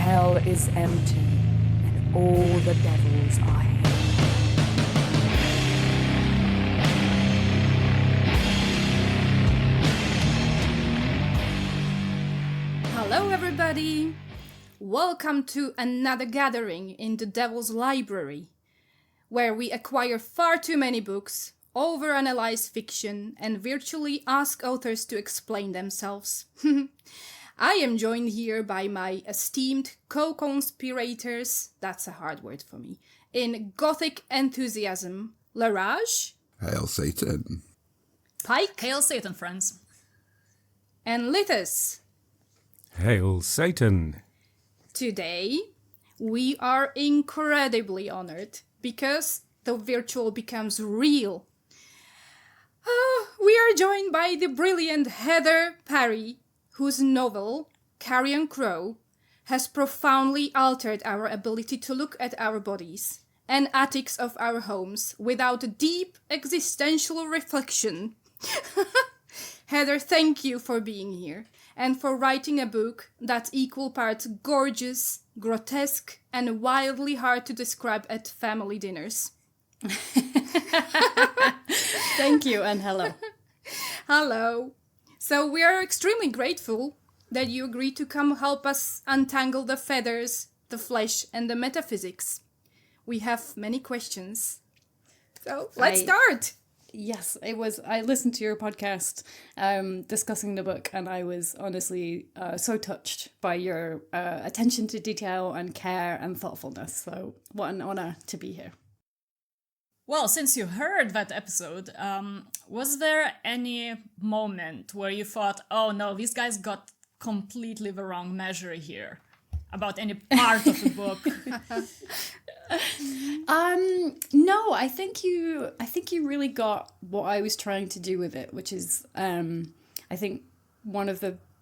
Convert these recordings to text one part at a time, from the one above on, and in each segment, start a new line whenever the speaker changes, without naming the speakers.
hell is empty, and all the devils are here.
Hello everybody! Welcome to another gathering in the Devil's Library, where we acquire far too many books, overanalyze fiction, and virtually ask authors to explain themselves. I am joined here by my esteemed co-conspirators, that's a hard word for me, in Gothic enthusiasm, Laraj.
Hail Satan.
Pike.
Hail Satan, friends.
And Lithus.
Hail Satan!
Today, we are incredibly honored because the virtual becomes real. We are joined by the brilliant Heather Parry, whose novel, Carrion Crow, has profoundly altered our ability to look at our bodies and attics of our homes without deep existential reflection. Heather, thank you for being here and for writing a book that's equal parts gorgeous, grotesque, and wildly hard to describe at family dinners.
Thank you and hello.
Hello. So we are extremely grateful that you agreed to come help us untangle the feathers, the flesh, and the metaphysics. We have many questions. So let's start.
Yes, I listened to your podcast discussing the book, and I was honestly so touched by your attention to detail and care and thoughtfulness. So what an honor to be here. Well, since you heard that episode, was there any moment where you thought, oh no, these guys got completely the wrong measure here about any part of the book? No, I think you really got what I was trying to do with it, which is, I think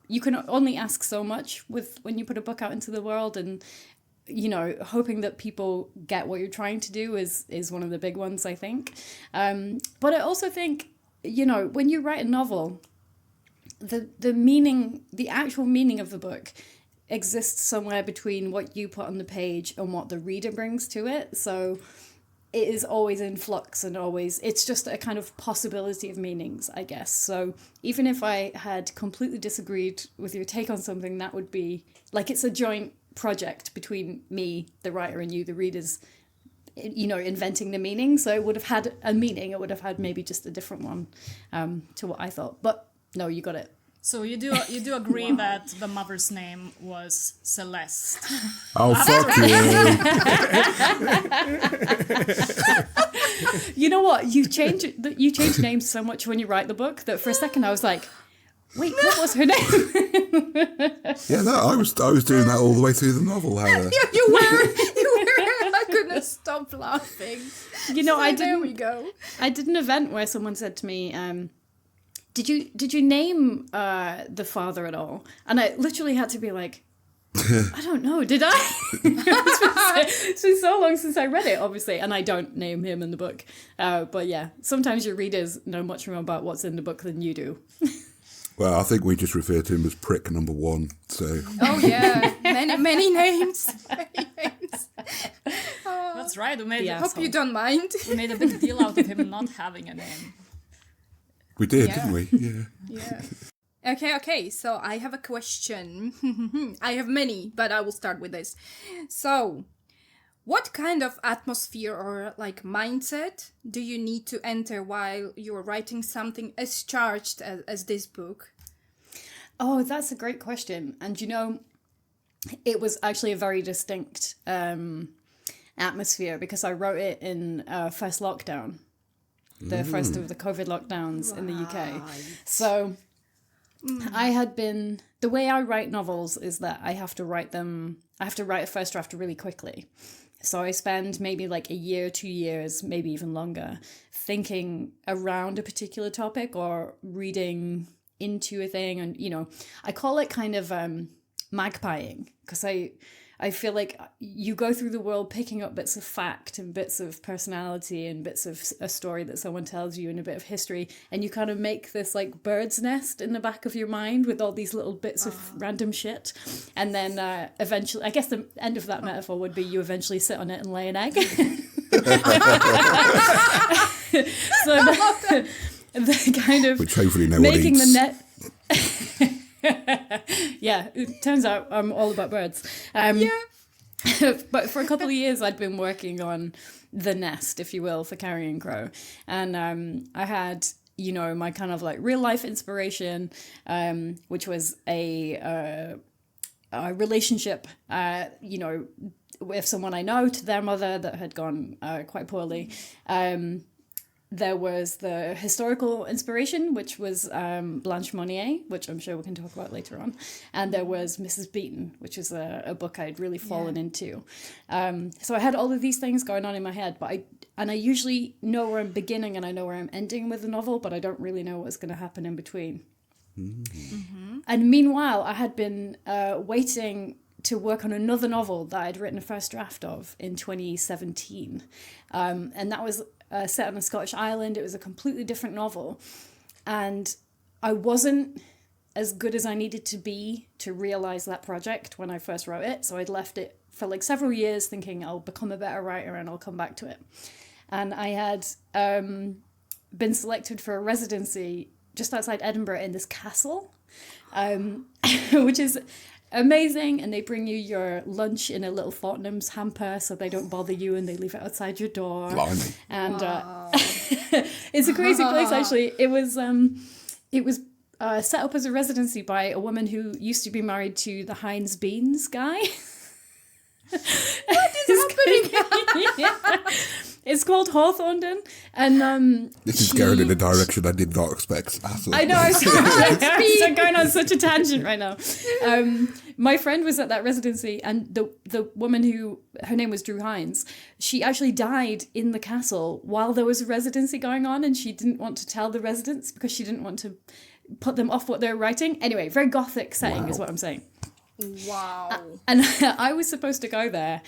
you can only ask so much when you put a book out into the world, and, you know, hoping that people get what you're trying to do is one of the big ones, I think. But I also think, you know, when you write a novel, the actual meaning of the book exists somewhere between what you put on the page and what the reader brings to it. So it is always in flux, and it's just a kind of possibility of meanings, I guess. So even if I had completely disagreed with your take on something, that would be like, it's a joint project between me, the writer, and you, the readers, you know, inventing the meaning. So it would have had a meaning. It would have had maybe just a different one to what I thought. But no, you got it.
So you do agree that the mother's name was Celeste?
Oh, fuck
you! You know what? You change names so much when you write the book that for a second I was like, wait, what was her name?
Yeah, no, I was doing that all the way through the novel, Heather.
You were. I couldn't stop laughing.
You know,
so there we go.
I did an event where someone said to me, Did you name the father at all? And I literally had to be like, I don't know, did I? It's been so long since I read it, obviously, and I don't name him in the book. But yeah, sometimes your readers know much more about what's in the book than you do.
Well, I think we just refer to him as prick number 1. So.
Oh yeah, many names. Many names.
That's right.
Hope you don't mind.
We made a big deal out of him not having a name.
We did, didn't we? Yeah.
Okay, so I have a question. I have many, but I will start with this. So, what kind of atmosphere or like mindset do you need to enter while you're writing something as charged as this book?
Oh, that's a great question. And you know, it was actually a very distinct atmosphere because I wrote it in first lockdown. The first of the COVID lockdowns in the UK. So I had been, the way I write novels is that I have to write a first draft really quickly. So I spend maybe like a year, 2 years, maybe even longer, thinking around a particular topic or reading into a thing. And, you know, I call it kind of magpieing because I feel like you go through the world picking up bits of fact and bits of personality and bits of a story that someone tells you and a bit of history, and you kind of make this like bird's nest in the back of your mind with all these little bits of random shit, and then eventually, I guess the end of that metaphor would be you eventually sit on it and lay an egg. So the kind of
Which hopefully no
making
one eats.
the net. Yeah, it turns out I'm all about birds. But for a couple of years, I'd been working on the nest, if you will, for Carrion Crow, and I had, you know, my kind of like real life inspiration, which was a relationship, you know, with someone I know to their mother that had gone quite poorly. There was the historical inspiration, which was Blanche Monnier, which I'm sure we can talk about later on. And there was Mrs. Beaton, which is a book I'd really fallen into. So I had all of these things going on in my head, but I usually know where I'm beginning and I know where I'm ending with the novel, but I don't really know what's going to happen in between. Mm-hmm. And meanwhile, I had been waiting to work on another novel that I'd written a first draft of in 2017. And that was set on a Scottish island. It was a completely different novel. And I wasn't as good as I needed to be to realise that project when I first wrote it. So I'd left it for like several years thinking I'll become a better writer and I'll come back to it. And I had been selected for a residency just outside Edinburgh in this castle, which is amazing, and they bring you your lunch in a little Fortnum's hamper so they don't bother you and they leave it outside your door.
Blimey.
And it's a crazy place, actually. It was set up as a residency by a woman who used to be married to the Heinz Beans guy. What is happening? Yeah. It's called Hawthornden, and
This is going in a direction I did not expect.
I know, I'm going on such a tangent right now. My friend was at that residency, and the woman who, her name was Drew Hines, she actually died in the castle while there was a residency going on, and she didn't want to tell the residents because she didn't want to put them off what they were writing. Anyway, very gothic setting is what I'm saying.
Wow.
And I was supposed to go there,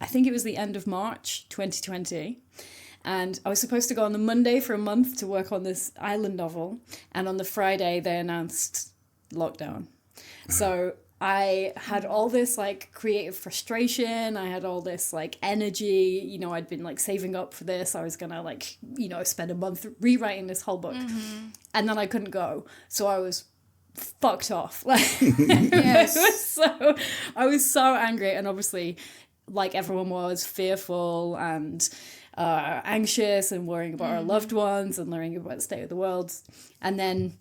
I think it was the end of March 2020. And I was supposed to go on the Monday for a month to work on this island novel. And on the Friday, they announced lockdown. So I had all this like creative frustration. I had all this like energy. You know, I'd been like saving up for this. I was going to like, you know, spend a month rewriting this whole book. Mm-hmm. And then I couldn't go. So I was fucked off. Yes. I was so angry, and obviously, like everyone was, fearful and anxious and worrying about our loved ones and learning about the state of the world. And then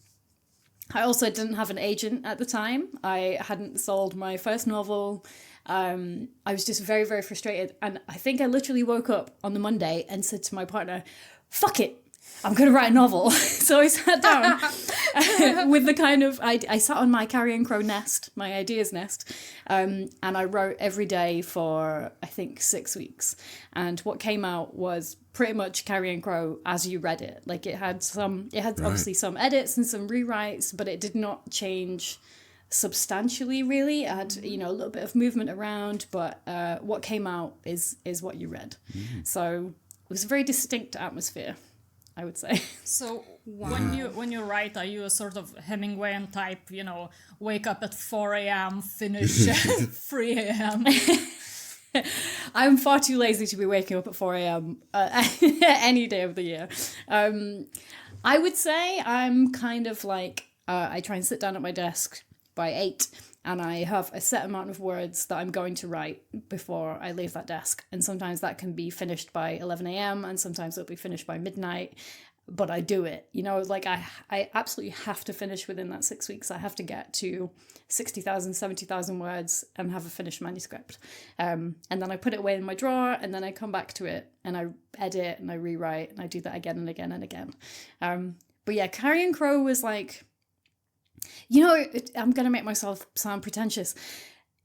I also didn't have an agent at the time. I hadn't sold my first novel. I was just very, very frustrated. And I think I literally woke up on the Monday and said to my partner, fuck it, I'm going to write a novel. So I sat down with the kind of, I sat on my Carrion Crow nest, my ideas nest, and I wrote every day for, I think, 6 weeks. And what came out was pretty much Carrion Crow as you read it. Like it had obviously some edits and some rewrites, but it did not change substantially, really. It had, you know, a little bit of movement around, but what came out is what you read. So it was a very distinct atmosphere, I would say.
So when you write, are you a sort of Hemingwayan type, you know, wake up at 4 a.m., finish at 3 a.m.?
I'm far too lazy to be waking up at 4 a.m. Any day of the year. I would say I'm kind of like, I try and sit down at my desk by 8, and I have a set amount of words that I'm going to write before I leave that desk. And sometimes that can be finished by 11 a.m. and sometimes it'll be finished by midnight. But I do it, you know, like I absolutely have to finish within that 6 weeks. I have to get to 60,000, 70,000 words and have a finished manuscript. And then I put it away in my drawer, and then I come back to it and I edit and I rewrite, and I do that again and again and again. But yeah, Carrion Crow was like, you know, I'm going to make myself sound pretentious.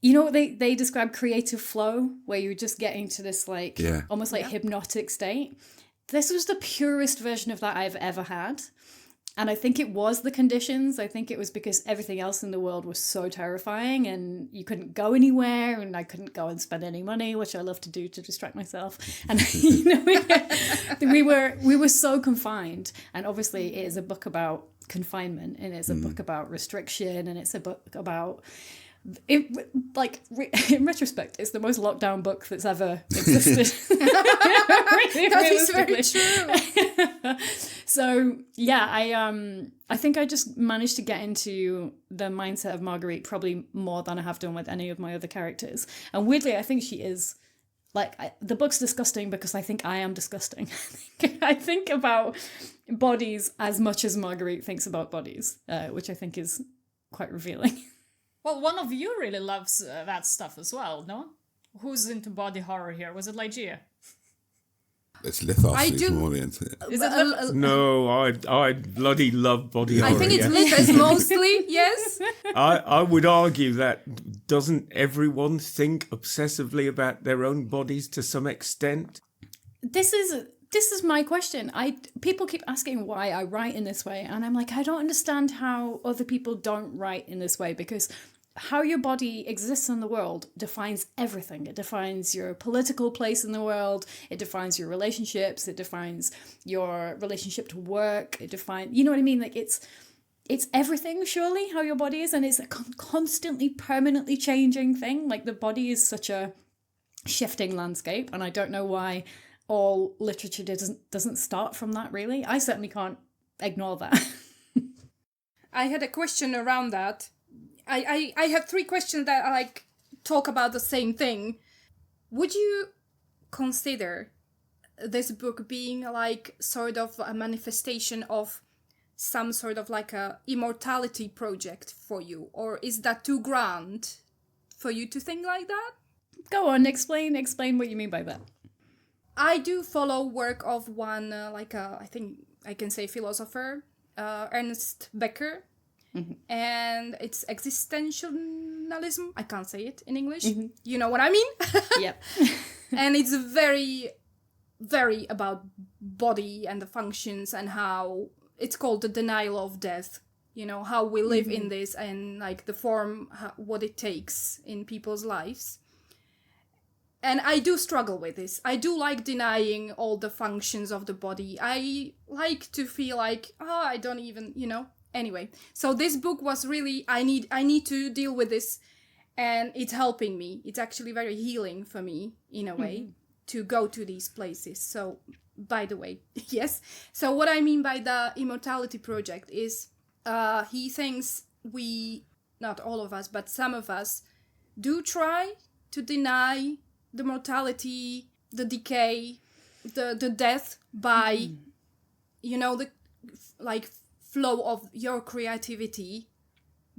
You know, they describe creative flow, where you're just getting to this like almost like hypnotic state. This was the purest version of that I've ever had. And I think it was the conditions. I think it was because everything else in the world was so terrifying and you couldn't go anywhere and I couldn't go and spend any money, which I love to do to distract myself. And, you know, we were so confined. And obviously it is a book about confinement and it's a book about restriction and it's a book about... in retrospect, it's the most lockdown book that's ever existed.
That is very true.
So yeah, I think I just managed to get into the mindset of Marguerite probably more than I have done with any of my other characters. And weirdly, I think she is the book's disgusting because I think I am disgusting. I think about bodies as much as Marguerite thinks about bodies, which I think is quite revealing.
Well, one of you really loves that stuff as well, no? Who's into body horror here? Was it Ligeia?
It's Lithos
I
who's
do-
more into it.
Is it
No, I bloody love body horror.
I think it's
yeah.
Lithos mostly, yes.
I would argue that doesn't everyone think obsessively about their own bodies to some extent?
This is my question. People keep asking why I write in this way, and I'm like, I don't understand how other people don't write in this way, because how your body exists in the world defines everything. It defines your political place in the world. It defines your relationships. It defines your relationship to work. It defines, you know what I mean? Like it's everything, surely, how your body is, and it's a constantly, permanently changing thing. Like the body is such a shifting landscape, and I don't know why all literature doesn't start from that, really. I certainly can't ignore that.
I had a question around that. I have 3 questions that talk about the same thing. Would you consider this book being sort of a manifestation of some sort of a immortality project for you, or is that too grand for you to think like that?
Go on, explain what you mean by that.
I do follow work of one I think I can say philosopher, Ernest Becker. Mm-hmm. And it's existentialism. I can't say it in English. Mm-hmm. You know what I mean?
Yep.
And it's very, very about body and the functions and how it's called the denial of death. You know, how we live in this and the form, what it takes in people's lives. And I do struggle with this. I do like denying all the functions of the body. I like to feel I don't even, Anyway, so this book was really, I need to deal with this, and it's helping me. It's actually very healing for me, in a way, to go to these places. So, by the way, yes. So what I mean by the Immortality Project is he thinks we, not all of us, but some of us, do try to deny the mortality, the decay, the death by, the flow of your creativity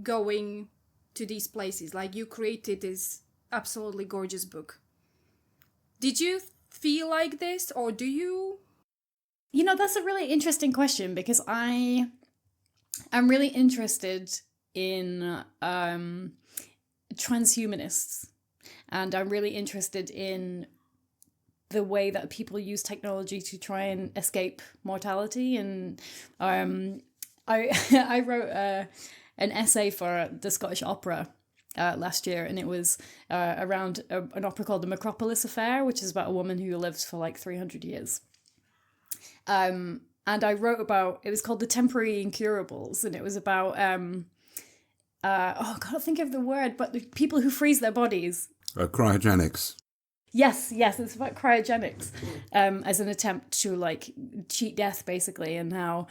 going to these places. You created this absolutely gorgeous book. Did you feel like this, or do you?
That's a really interesting question, because I'm really interested in transhumanists, and I'm really interested in the way that people use technology to try and escape mortality. And I wrote an essay for the Scottish Opera last year, and it was around an opera called The Macropolis Affair, which is about a woman who lived for 300 years. And I wrote about, it was called The Temporary Incurables, and it was about, I can't think of the word, but the people who freeze their bodies.
Cryogenics.
Yes, it's about cryogenics as an attempt to cheat death, basically, and how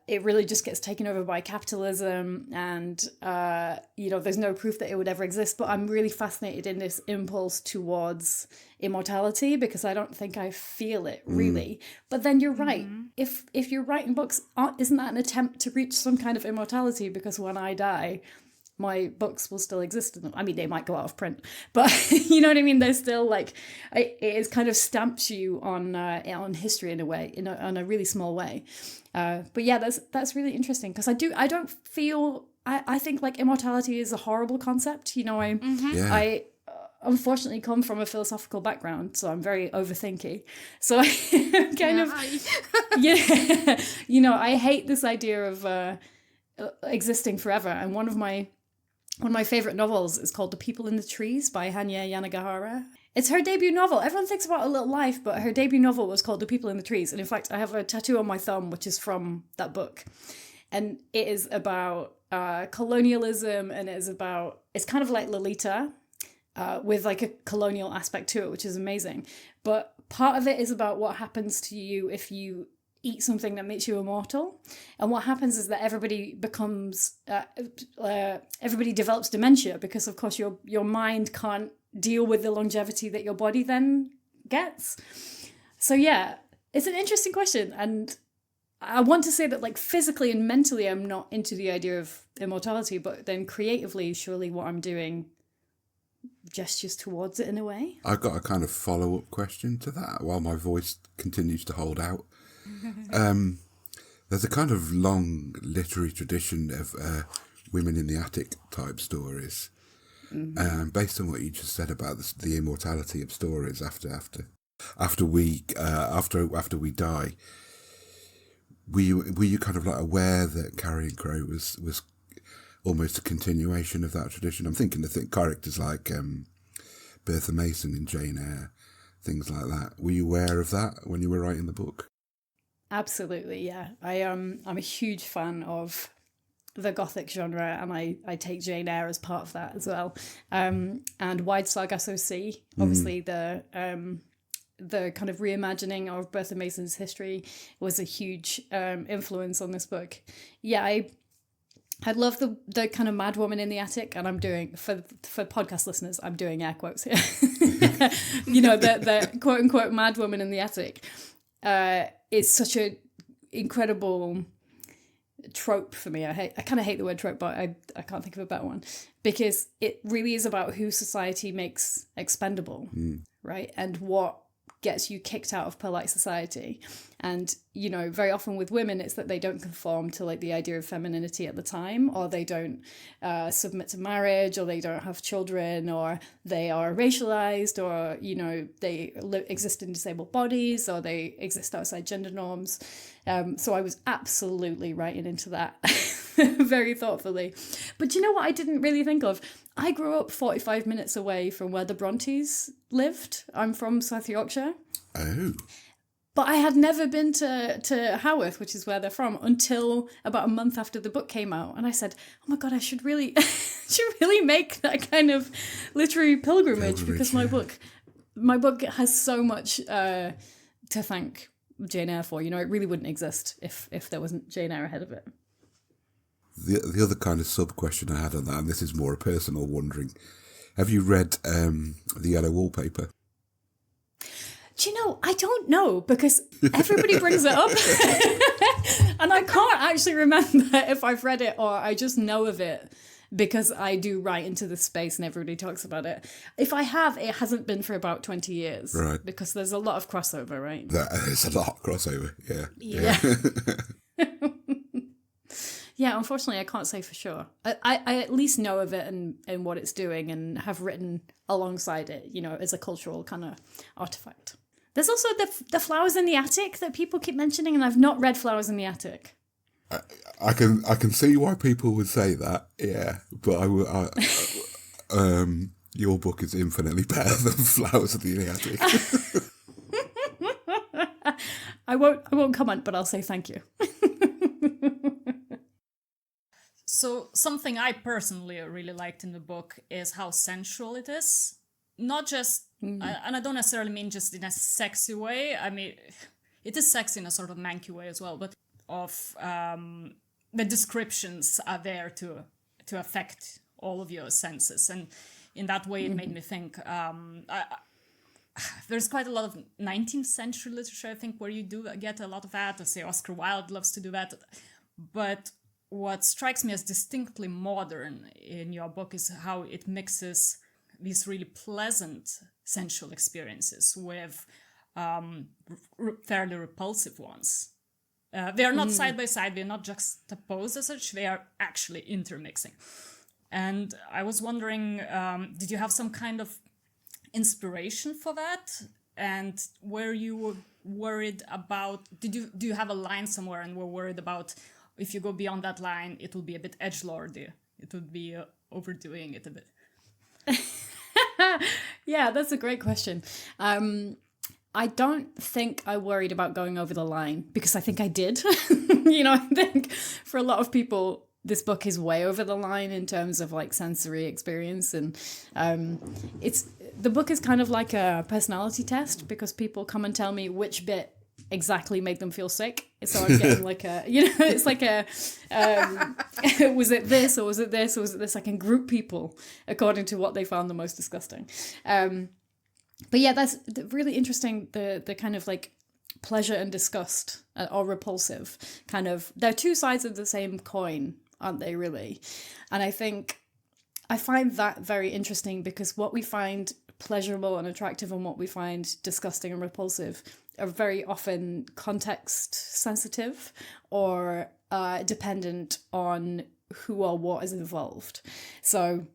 it really just gets taken over by capitalism, and there's no proof that it would ever exist. But I'm really fascinated in this impulse towards immortality, because I don't think I feel it really. But then you're right. If you're writing books, isn't that an attempt to reach some kind of immortality? Because when I die, my books will still exist in them. I mean, they might go out of print, but you know what I mean? They're still it is kind of stamps you on history in a way, in a really small way. But yeah, that's really interesting, because I don't feel, I think immortality is a horrible concept. unfortunately come from a philosophical background, so I'm very overthinky. So I kind of, yeah, you know, I hate this idea of existing forever. And one of my favorite novels is called The People in the Trees by Hanya Yanagihara. It's her debut novel. Everyone thinks about A Little Life, but her debut novel was called The People in the Trees. And in fact, I have a tattoo on my thumb, which is from that book. And it is about colonialism, and it's kind of like Lolita, with like a colonial aspect to it, which is amazing. But part of it is about what happens to you if you eat something that makes you immortal. And what happens is that everybody develops dementia, because of course your mind can't deal with the longevity that your body then gets. So yeah, it's an interesting question. And I want to say that like physically and mentally, I'm not into the idea of immortality, but then creatively, surely what I'm doing gestures towards it in a way.
I've got a kind of follow-up question to that while my voice continues to hold out. There's a kind of long literary tradition of women in the attic type stories. Based on what you just said about the immortality of stories after we die, were you kind of like aware that Carrion Crow was almost a continuation of that tradition? I'm thinking of characters like Bertha Mason in Jane Eyre, things like that. Were you aware of that when you were writing the book?
Absolutely, yeah. I'm a huge fan of the Gothic genre, and I take Jane Eyre as part of that as well. And Wide Sargasso Sea, obviously the kind of reimagining of Bertha Mason's history was a huge influence on this book. Yeah, I love the kind of mad woman in the attic, and I'm doing, for podcast listeners, I'm doing air quotes here. You know, the quote unquote mad woman in the attic is such an incredible trope for me. I kind of hate the word trope, but I can't think of a better one, because it really is about who society makes expendable, right? And what gets you kicked out of polite society. And, you know, very often with women, it's that they don't conform to like the idea of femininity at the time, or they don't submit to marriage, or they don't have children, or they are racialized, or, you know, they exist in disabled bodies, or they exist outside gender norms. So I was absolutely writing into that very thoughtfully. But you know what I didn't really think of? I grew up 45 minutes away from where the Brontes lived. I'm from South Yorkshire.
Oh.
But I had never been to Haworth, which is where they're from, until about a month after the book came out. And I said, oh my God, I should really make that kind of literary pilgrimage, because my book has so much to thank Jane Eyre for. You know, it really wouldn't exist if there wasn't Jane Eyre ahead of it.
The other kind of sub-question I had on that, and this is more a personal wondering, have you read The Yellow Wallpaper?
Do you know, I don't know, because everybody brings it up. And I can't actually remember if I've read it, or I just know of it because I do write into this space and everybody talks about it. If I have, it hasn't been for about 20 years. Right. Because there's a lot of crossover, right?
There's a lot of crossover, yeah.
Yeah. Yeah, unfortunately, I can't say for sure. I at least know of it and what it's doing, and have written alongside it, you know, as a cultural kind of artifact. There's also the Flowers in the Attic that people keep mentioning, and I've not read Flowers in the Attic.
I can see why people would say that, yeah, but your book is infinitely better than Flowers in the Attic.
I won't comment, but I'll say thank you.
So something I personally really liked in the book is how sensual it is. Not just, and I don't necessarily mean just in a sexy way. I mean, it is sexy in a sort of manky way as well, but the descriptions are there to affect all of your senses. And in that way, it made me think, there's quite a lot of 19th century literature, I think, where you do get a lot of that. I say Oscar Wilde loves to do that. But what strikes me as distinctly modern in your book is how it mixes these really pleasant sensual experiences with fairly repulsive ones. They are not side by side, they're not juxtaposed as such, they are actually intermixing. And I was wondering, did you have some kind of inspiration for that? And were you worried about, do you have a line somewhere and were worried about if you go beyond that line, it will be a bit edgelordy? It would be overdoing it a bit.
Yeah, that's a great question. I don't think I worried about going over the line because I think I did. I think for a lot of people, this book is way over the line in terms of like sensory experience. And the book is kind of like a personality test because people come and tell me which bit exactly made them feel sick. So I'm getting like it's like was it this or was it this or was it this? I can group people according to what they found the most disgusting. But yeah, that's really interesting. The kind of like pleasure and disgust or repulsive kind of, they're two sides of the same coin, aren't they really? And I think I find that very interesting because what we find pleasurable and attractive and what we find disgusting and repulsive are very often context sensitive or dependent on who or what is involved. So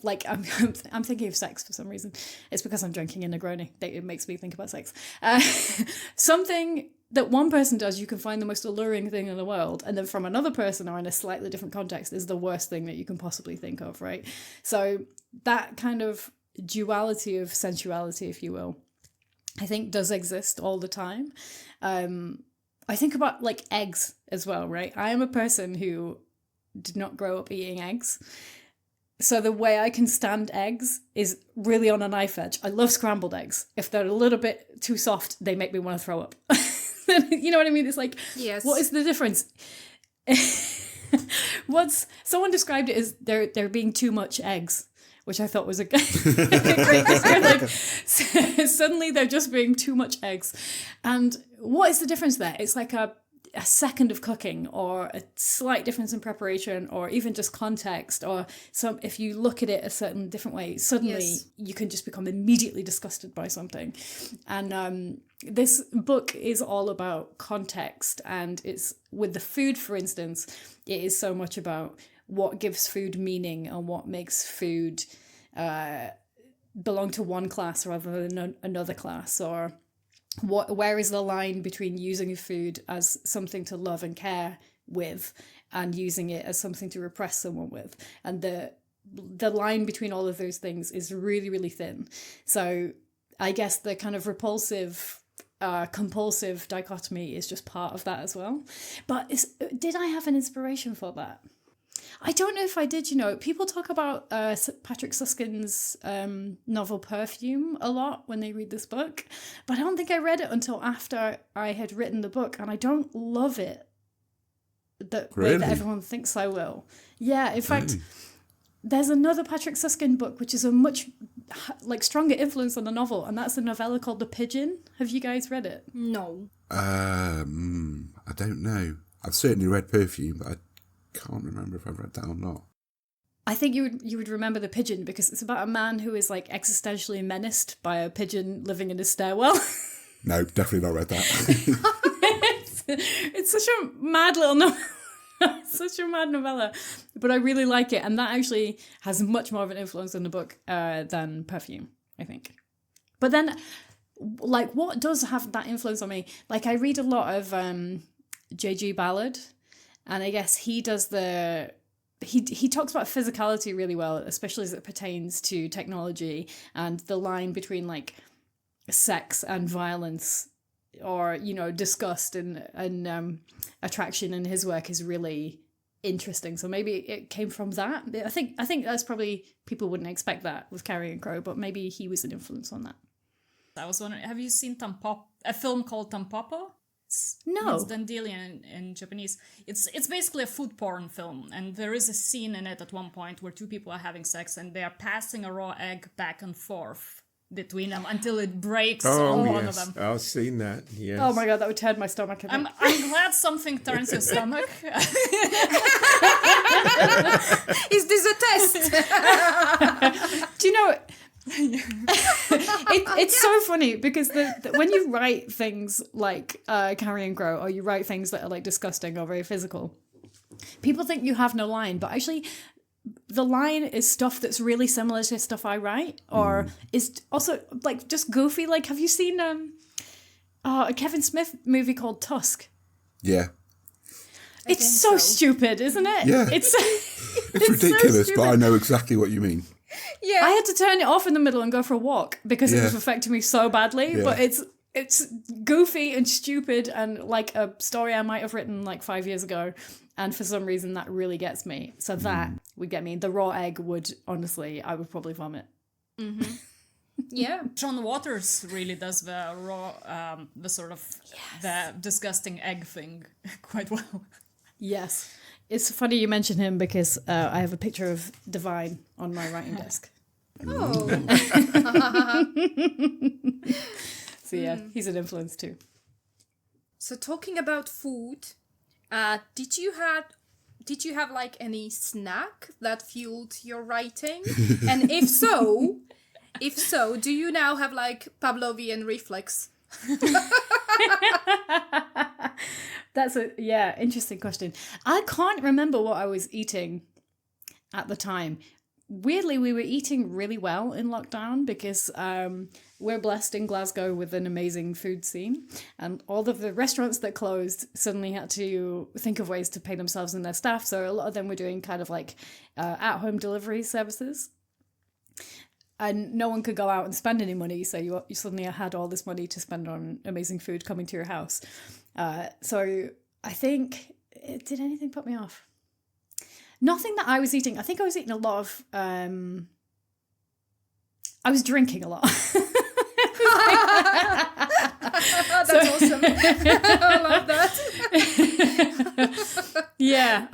like I'm thinking of sex for some reason. It's because I'm drinking a Negroni that it makes me think about sex. Something that one person does, you can find the most alluring thing in the world, and then from another person or in a slightly different context is the worst thing that you can possibly think of, right? So that kind of duality of sensuality, if you will, I think does exist all the time. I think about like eggs as well, right? I am a person who did not grow up eating eggs. So the way I can stand eggs is really on a knife edge. I love scrambled eggs. If they're a little bit too soft, they make me want to throw up. You know what I mean? It's like, yes. What is the difference? Someone described it as there being too much eggs, which I thought was a great description. Like, suddenly they're just being too much eggs. And what is the difference there? It's like a second of cooking or a slight difference in preparation or even just context or if you look at it a certain different way, suddenly you can just become immediately disgusted by something. And this book is all about context, and it's with the food, for instance, it is so much about what gives food meaning and what makes food belong to one class rather than another class, or where is the line between using food as something to love and care with and using it as something to repress someone with. And the line between all of those things is really, really thin. So I guess the kind of repulsive, compulsive dichotomy is just part of that as well. But did I have an inspiration for that? I don't know if I did, people talk about Patrick Susskind's novel Perfume a lot when they read this book, but I don't think I read it until after I had written the book, and I don't love it the way that everyone thinks I will. Yeah, in fact, there's another Patrick Susskind book which is a much stronger influence on the novel, and that's a novella called The Pigeon. Have you guys read it?
No.
I don't know. I've certainly read Perfume, but I can't remember if I've read that or not.
I think you would remember The Pigeon because it's about a man who is like existentially menaced by a pigeon living in his stairwell.
No, definitely not read that.
it's such a mad little novel. Such a mad novella, but I really like it, and that actually has much more of an influence on the book than Perfume, I think. But then, what does have that influence on me? I read a lot of J.G. Ballard. And I guess he does he talks about physicality really well, especially as it pertains to technology and the line between sex and violence or, disgust and attraction in his work is really interesting. So maybe it came from that. I think that's probably, people wouldn't expect that with Carrion Crow, but maybe he was an influence on that.
I was wondering, have you seen a film called Tampopo?
No.
It's Dandelion in Japanese. It's basically a food porn film, and there is a scene in it at one point where two people are having sex and they are passing a raw egg back and forth between them until it breaks on one of them.
I've seen that, yes.
Oh my god, that would turn my stomach.
I'm glad something turns your stomach.
Is this a test?
Do you know... it's so funny because when you write things like Carrion Crow, or you write things that are disgusting or very physical, people think you have no line, but actually the line is stuff that's really similar to stuff I write, or is also like just goofy. Like, have you seen a Kevin Smith movie called Tusk?
Yeah.
It's so stupid, isn't it?
Yeah.
It's
Ridiculous,
so
but I
stupid.
know exactly what you mean.
Yeah.
I had to turn it off in the middle and go for a walk because it was affecting me so badly.
Yeah.
But it's goofy and stupid and like a story I might have written like 5 years ago. And for some reason that really gets me. So that would get me. The raw egg would, honestly, I would probably vomit.
Mm-hmm. Yeah.
John Waters really does the raw, the sort of the disgusting egg thing quite well.
Yes. It's funny you mention him because I have a picture of Divine on my writing desk.
Oh.
So yeah, he's an influence too.
So talking about food, did you have like any snack that fueled your writing? And if so, do you now have like Pavlovian reflex?
That's a interesting question. I can't remember what I was eating at the time. Weirdly, we were eating really well in lockdown because we're blessed in Glasgow with an amazing food scene, and all of the restaurants that closed suddenly had to think of ways to pay themselves and their staff. So a lot of them were doing kind of like at-home delivery services. And no one could go out and spend any money, so you suddenly had all this money to spend on amazing food coming to your house. So I think, did anything put me off? Nothing that I was eating. I think I was eating a lot of, I was drinking a lot.
That's awesome. I love that.
Yeah,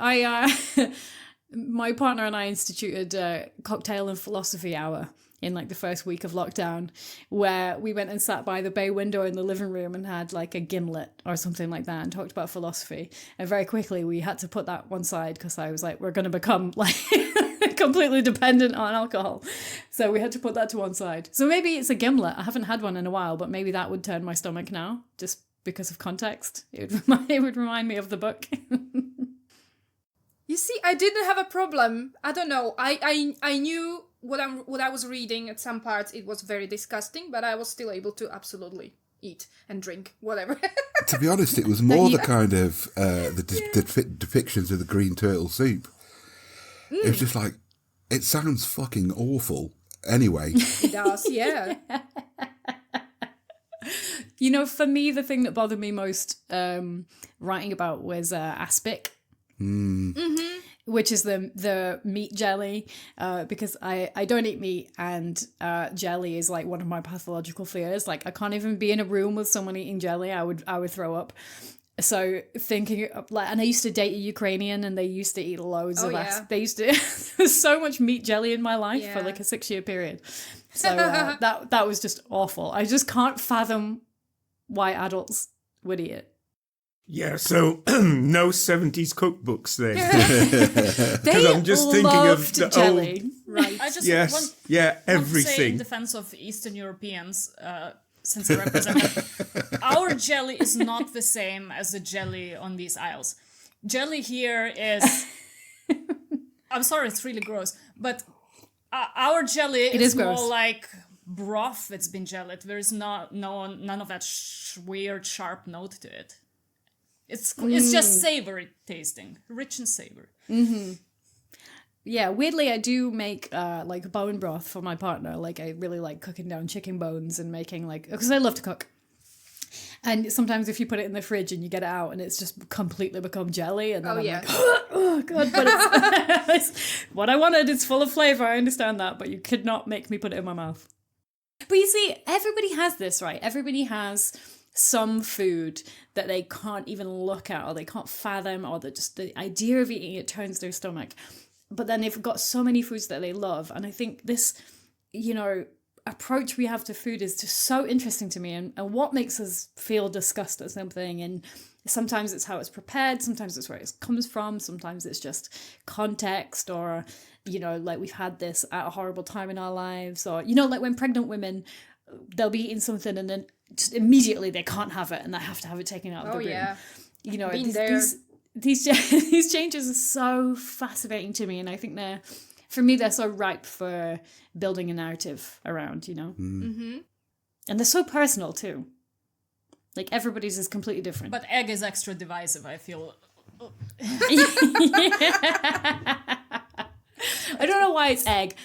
my partner and I instituted a cocktail and philosophy hour in like the first week of lockdown, where we went and sat by the bay window in the living room and had like a gimlet or something like that and talked about philosophy. And very quickly we had to put that one side because I was like, we're going to become like completely dependent on alcohol. So we had to put that to one side. So maybe it's a gimlet. I haven't had one in a while, but maybe that would turn my stomach now just because of context. It would remind me of the book.
You see, I didn't have a problem. I don't know. I knew what I was reading at some parts. It was very disgusting, but I was still able to absolutely eat and drink whatever.
To be honest, it was more the kind of depictions of the green turtle soup. It was just like, it sounds fucking awful. Anyway,
It does, yeah.
You know, for me, the thing that bothered me most writing about was aspic. Which is the meat jelly, because I don't eat meat, and jelly is like one of my pathological fears. Like I can't even be in a room with someone eating jelly. I would throw up. So thinking of, like, and I used to date a Ukrainian, and they used to eat loads of They used to there's so much meat jelly in my life for like a 6-year period. So that was just awful. I just can't fathom why adults would eat it.
Yeah, so no 70s cookbooks then.
They
I'm just thinking of the
jelly.
Right.
I just
Yes,
want to say in
everything.
defense of Eastern Europeans, since I represent them, our jelly is not the same as the jelly on these isles. Jelly here is... I'm sorry, it's really gross, but our jelly is more
gross.
like broth that's been jellied. There is none of that weird, sharp note to it. It's just savory tasting, rich and savory.
Mm-hmm. Yeah, weirdly, I do make like bone broth for my partner. Like I really like cooking down chicken bones and making like, because I love to cook. And sometimes if you put it in the fridge and you get it out and it's just completely become jelly, and then I'm like, oh god, but it's what I wanted. It's full of flavor. I understand that, but you could not make me put it in my mouth. But you see, everybody has this, right? Everybody has some food that they can't even look at, or they can't fathom, or just the idea of eating it turns their stomach. But then they've got so many foods that they love. And I think this, approach we have to food is just so interesting to me, and what makes us feel disgust at something. And sometimes it's how it's prepared, sometimes it's where it comes from, sometimes it's just context, or, like we've had this at a horrible time in our lives, or, like when pregnant women, they'll be eating something and then just immediately they can't have it and they have to have it taken out of the room.
Yeah.
These changes are so fascinating to me, and I think they're for me, they're so ripe for building a narrative around, you know?
Mm-hmm.
And they're so personal, too. Like, everybody's is completely different.
But egg is extra divisive, I feel.
I don't know why it's egg.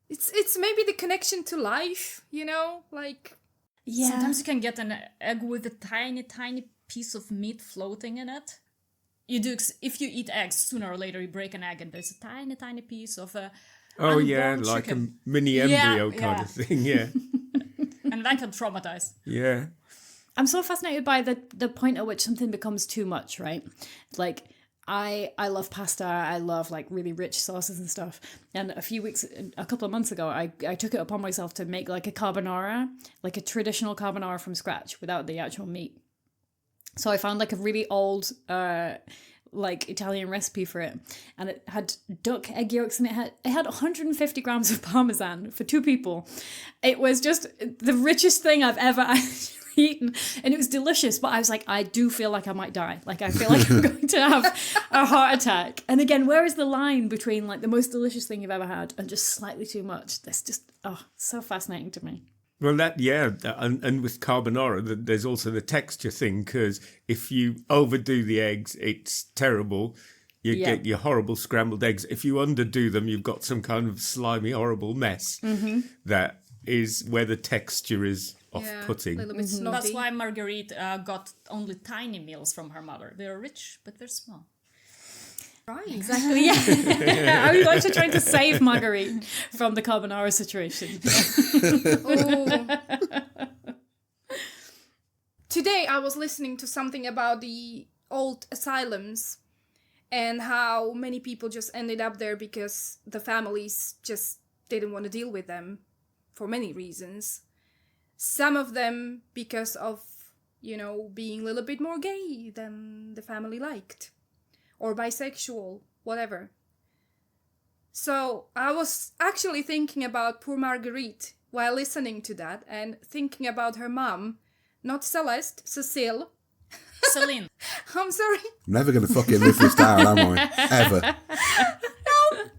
It's maybe the connection to life, you know? Like,
Yeah.
Sometimes you can get an egg with a tiny, tiny piece of meat floating in it. You do, if you eat eggs, sooner or later you break an egg and there's a tiny, tiny piece of a
Oh yeah,
unborn
like
chicken.
a mini embryo kind of thing. Yeah,
And that can traumatize.
yeah.
I'm so fascinated by the point at which something becomes too much, right? Like, I love pasta. I love like really rich sauces and stuff. And a couple of months ago, I took it upon myself to make like a carbonara, like a traditional carbonara from scratch without the actual meat. So I found like a really old like Italian recipe for it, and it had duck egg yolks, and it had 150 grams of parmesan for 2 people. It was just the richest thing I've ever actually eaten, and it was delicious. But I was like, I do feel like I might die. Like I feel like I'm going to have a heart attack. And again, where is the line between like the most delicious thing you've ever had and just slightly too much? That's just so fascinating to me.
Well, and with carbonara, there's also the texture thing, because if you overdo the eggs, it's terrible. You get your horrible scrambled eggs. If you underdo them, you've got some kind of slimy, horrible mess that is where the texture is off-putting.
a little bit snotty.
That's why Marguerite got only tiny meals from her mother. They're rich, but they're small.
Right.
Exactly. Yeah. I was actually trying to save Marguerite from the carbonara situation.
Today I was listening to something about the old asylums and how many people just ended up there because the families just didn't want to deal with them for many reasons. Some of them because of, you know, being a little bit more gay than the family liked. Or bisexual, whatever. So I was actually thinking about poor Marguerite while listening to that, and thinking about her mom, not Celeste, Cecile.
Celine.
I'm sorry.
I'm never going to fucking live this down, am I? Ever.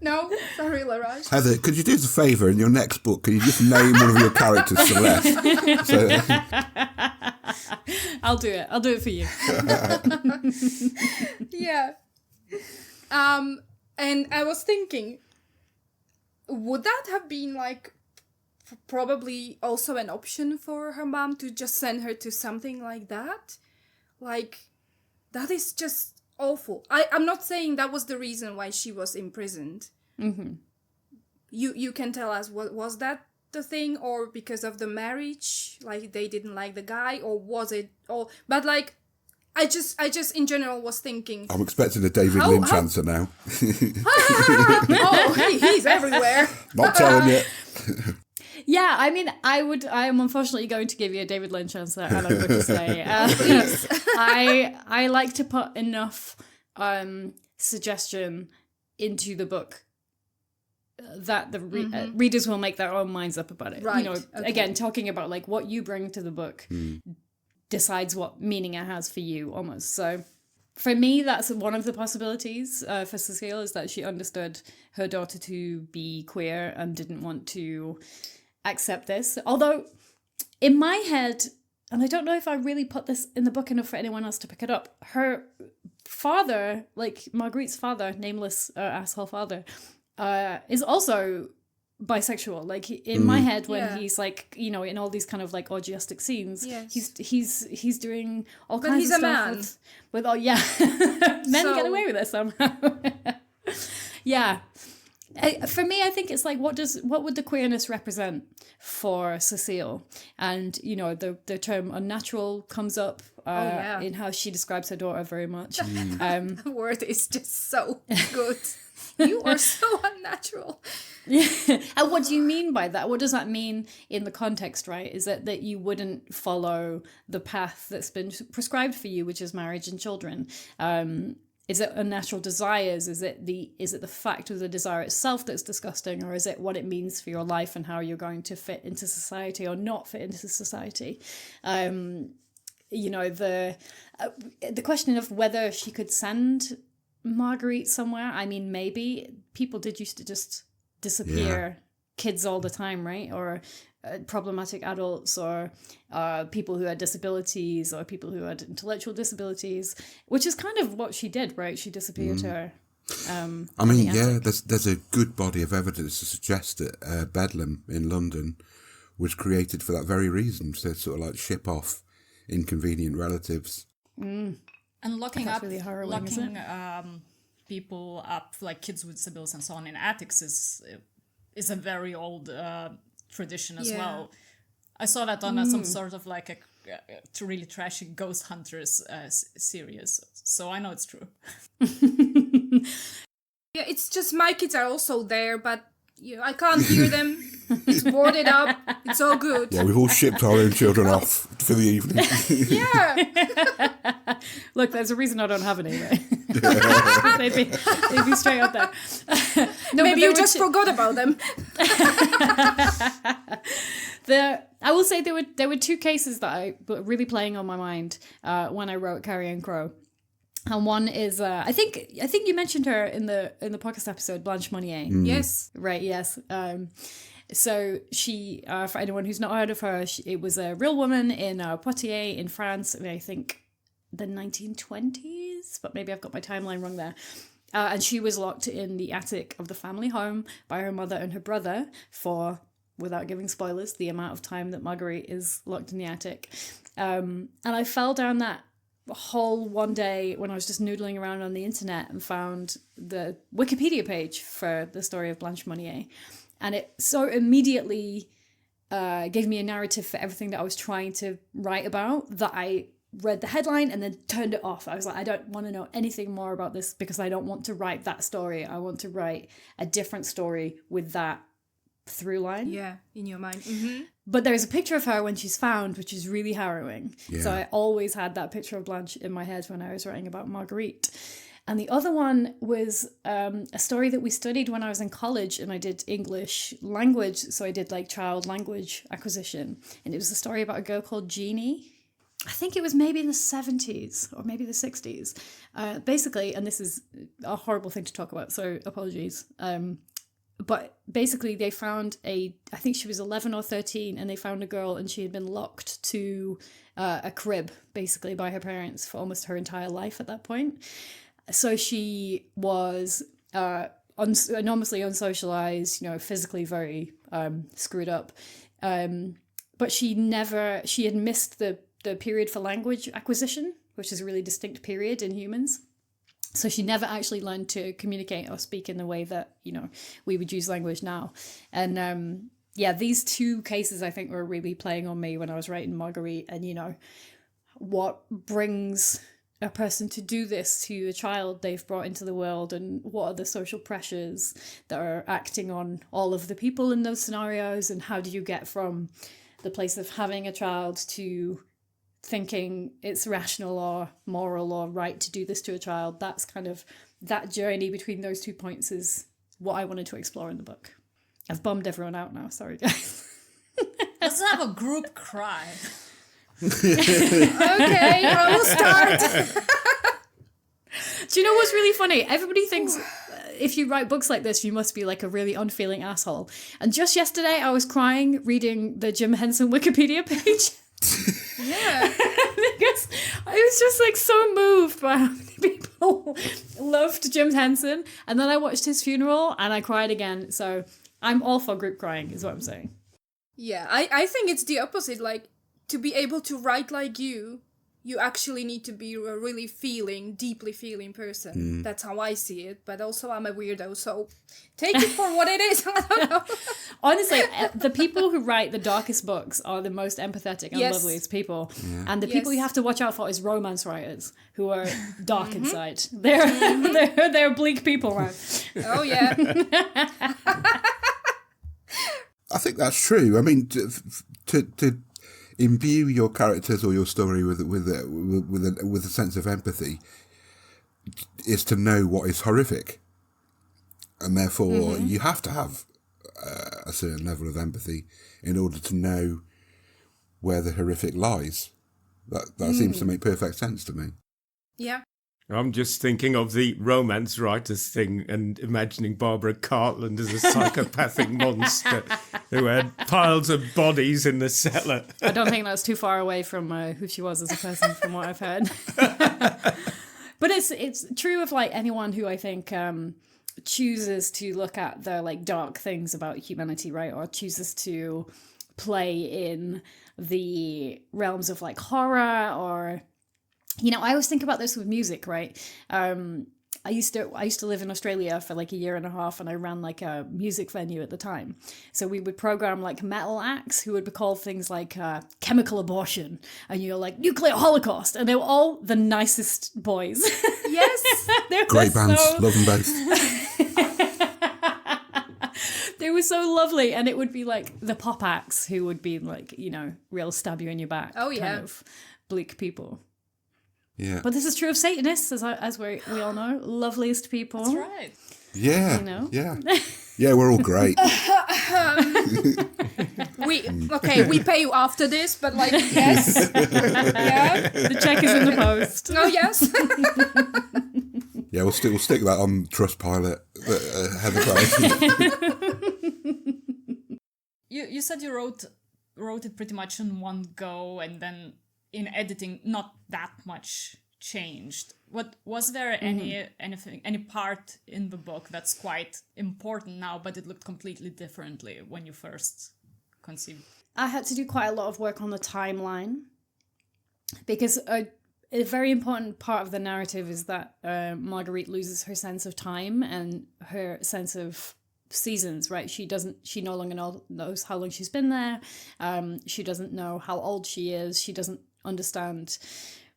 No, sorry, Laraj.
Heather, could you do us a favour in your next book? Can you just name one of your characters Celeste? So,
I'll do it. I'll do it for you.
Yeah. And I was thinking, would that have been like probably also an option for her mom to just send her to something like that? Like, that is just awful. I'm not saying that was the reason why she was imprisoned.
Mm-hmm.
You can tell us, what was that the thing, or because of the marriage, like they didn't like the guy, or was it all? But like, I just in general was thinking,
I'm expecting a David Lynch answer now.
oh, he's everywhere.
Not telling you.
Yeah, I mean, I am unfortunately going to give you a David Lynch answer, and I'm going to say, I like to put enough suggestion into the book that the readers will make their own minds up about it.
Right.
You know, again, talking about like what you bring to the book decides what meaning it has for you, almost. So for me, that's one of the possibilities for Cecile, is that she understood her daughter to be queer and didn't want to accept this. Although in my head, and I don't know if I really put this in the book enough for anyone else to pick it up, her father, like Marguerite's father, nameless asshole father, is also bisexual. Like in my head, when he's like, you know, in all these kind of like orgiastic scenes, he's doing all
But
kinds
he's
of
a
stuff
man.
with men get away with it somehow. Yeah. For me, I think it's like, what would the queerness represent for Cecile? And, you know, the term unnatural comes up in how she describes her daughter very much.
The word is just so good. You are so unnatural.
Yeah. And what do you mean by that? What does that mean in the context, right? Is it that you wouldn't follow the path that's been prescribed for you, which is marriage and children? Is it unnatural desires? Is it the fact of the desire itself that's disgusting, or is it what it means for your life and how you're going to fit into society or not fit into society? You know, the question of whether she could send Marguerite somewhere, I mean, maybe, people did used to just disappear, kids all the time, right? Or problematic adults, or people who had disabilities, or people who had intellectual disabilities, which is kind of what she did, right? She disappeared her.
I mean, yeah, there's a good body of evidence to suggest that Bedlam in London was created for that very reason, to sort of like ship off inconvenient relatives.
And locking
That's
up,
really harrowing, isn't it?
people up, like kids with disabilities and so on, in attics is a very old tradition as well. I saw that on some sort of like a really trashy Ghost Hunters series, so I know it's true.
Yeah, it's just my kids are also there, but I can't hear them. It's boarded up. It's all good.
Yeah, we've all shipped our own children off for the evening.
Yeah.
Look, there's a reason I don't have any, right? they'd be straight up there. No,
Maybe you just forgot about them.
I will say there were two cases that were really playing on my mind when I wrote Carrion Crow. And one is I think you mentioned her in the podcast episode, Blanche Monnier.
Yes.
Right, yes. So she, for anyone who's not heard of her, it was a real woman in Poitiers in France, I think the 1920s, but maybe I've got my timeline wrong there. And she was locked in the attic of the family home by her mother and her brother for, without giving spoilers, the amount of time that Marguerite is locked in the attic. And I fell down that hole one day when I was just noodling around on the internet and found the Wikipedia page for the story of Blanche Monnier. And it so immediately gave me a narrative for everything that I was trying to write about that I read the headline and then turned it off. I was like, I don't want to know anything more about this because I don't want to write that story. I want to write a different story with that through line.
Yeah, in your mind. Mm-hmm.
But there's a picture of her when she's found, which is really harrowing.
Yeah.
So I always had that picture of Blanche in my head when I was writing about Marguerite. And the other one was a story that we studied when I was in college, and I did English language. So I did like child language acquisition. And it was a story about a girl called Jeannie. I think it was maybe in the 70s or maybe the 60s. Basically, and this is a horrible thing to talk about, so apologies. But basically they found I think she was 11 or 13, and they found a girl and she had been locked to a crib basically by her parents for almost her entire life at that point. So she was enormously unsocialized, physically very screwed up. But she had missed the period for language acquisition, which is a really distinct period in humans. So she never actually learned to communicate or speak in the way that, we would use language now. And these two cases I think were really playing on me when I was writing Marguerite, and, what brings a person to do this to a child they've brought into the world, and what are the social pressures that are acting on all of the people in those scenarios, and how do you get from the place of having a child to thinking it's rational or moral or right to do this to a child. That's kind of that journey between those 2 points is what I wanted to explore in the book. I've bummed everyone out now, sorry guys.
Let's have a group cry.
Okay, I will start.
Do you know what's really funny? Everybody thinks if you write books like this, you must be like a really unfeeling asshole. And just yesterday I was crying reading the Jim Henson Wikipedia page.
Yeah.
Because I was just like so moved by how many people loved Jim Henson, and then I watched his funeral and I cried again. So I'm all for group crying is what I'm saying.
Yeah, I think it's the opposite. Like, to be able to write like you actually need to be a really deeply feeling person. That's how I see it. But also I'm a weirdo, so take it for what it is. I don't know.
Honestly, the people who write the darkest books are the most empathetic and loveliest people. Yeah. And the people you have to watch out for is romance writers who are dark inside. They're bleak people, man.
Oh, yeah.
I think that's true. I mean, to imbue your characters or your story with a sense of empathy is to know what is horrific, and therefore you have to have a certain level of empathy in order to know where the horrific lies. That seems to make perfect sense to me.
Yeah.
I'm just thinking of the romance writers thing and imagining Barbara Cartland as a psychopathic monster who had piles of bodies in the cellar.
I don't think that's too far away from who she was as a person, from what I've heard. But it's true of like anyone who I think chooses to look at the like dark things about humanity, right? Or chooses to play in the realms of like horror, or I always think about this with music, right? I used to live in Australia for like a year and a half, and I ran like a music venue at the time. So we would program like metal acts who would be called things like chemical abortion, and like nuclear holocaust, and they were all the nicest boys.
Yes,
Great bands, love them both.
They were so lovely, and it would be like the pop acts who would be like, real stab you in your back.
Oh, yeah.
Kind of bleak people.
Yeah.
But this is true of Satanists, as we all know. Loveliest people.
That's right.
Yeah. Yeah, we're all great.
We pay you after this, but like, yes. Yeah.
The check is in the post.
Oh, yes.
Yeah, we'll stick that on Trustpilot. Heather Parry.
You said you wrote it pretty much in one go, and then in editing not that much changed. Was there any part in the book that's quite important now, but it looked completely differently when you first conceived?
I had to do quite a lot of work on the timeline, because a very important part of the narrative is that Marguerite loses her sense of time and her sense of seasons, right? She no longer knows how long she's been there. She doesn't know how old she is. She doesn't understand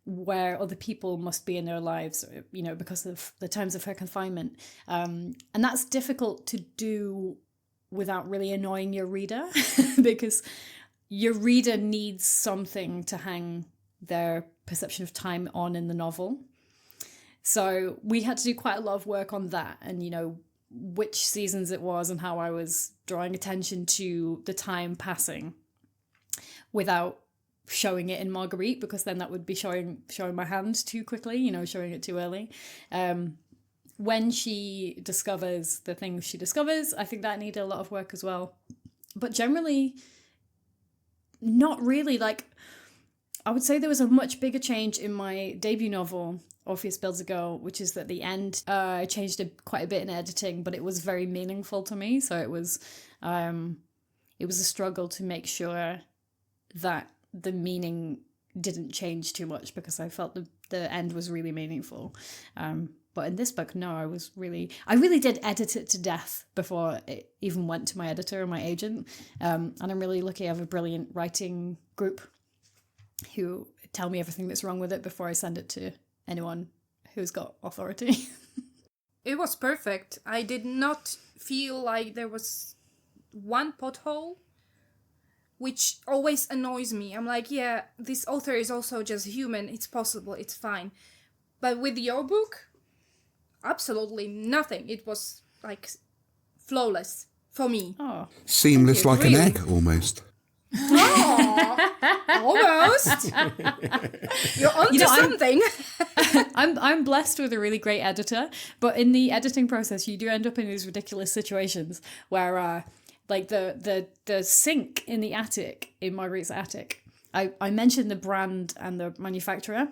where other people must be in their lives, because of the times of her confinement. And that's difficult to do without really annoying your reader, because your reader needs something to hang their perception of time on in the novel. So we had to do quite a lot of work on that, and which seasons it was and how I was drawing attention to the time passing without showing it in Marguerite, because then that would be showing my hand too quickly, showing it too early. When she discovers the things she discovers, I think that needed a lot of work as well. But generally, not really. Like, I would say there was a much bigger change in my debut novel, Orpheus Builds A Girl, which is that the end changed quite a bit in editing, but it was very meaningful to me. So it was a struggle to make sure that the meaning didn't change too much, because I felt the end was really meaningful. But in this book, no, I really did edit it to death before it even went to my editor or my agent. And I'm really lucky I have a brilliant writing group who tell me everything that's wrong with it before I send it to anyone who's got authority.
It was perfect. I did not feel like there was one pothole, which always annoys me. I'm like, yeah, this author is also just human. It's possible. It's fine. But with your book, absolutely nothing. It was like flawless for me.
Oh,
Seamless like
Really?
an egg, almost.
Almost. You're onto something.
I'm blessed with a really great editor, but in the editing process, you do end up in these ridiculous situations where, like the sink in the attic, in Marguerite's attic, I mentioned the brand and the manufacturer.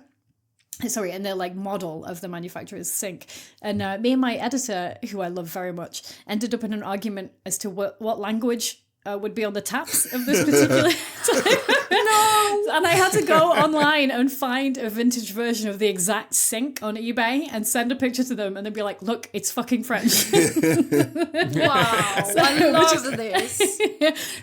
Sorry, and the like model of the manufacturer's sink. And me and my editor, who I love very much, ended up in an argument as to what language would be on the taps of this particular type. No! And I had to go online and find a vintage version of the exact sink on eBay and send a picture to them, and they'd be like, look, it's fucking French.
Wow, I love this.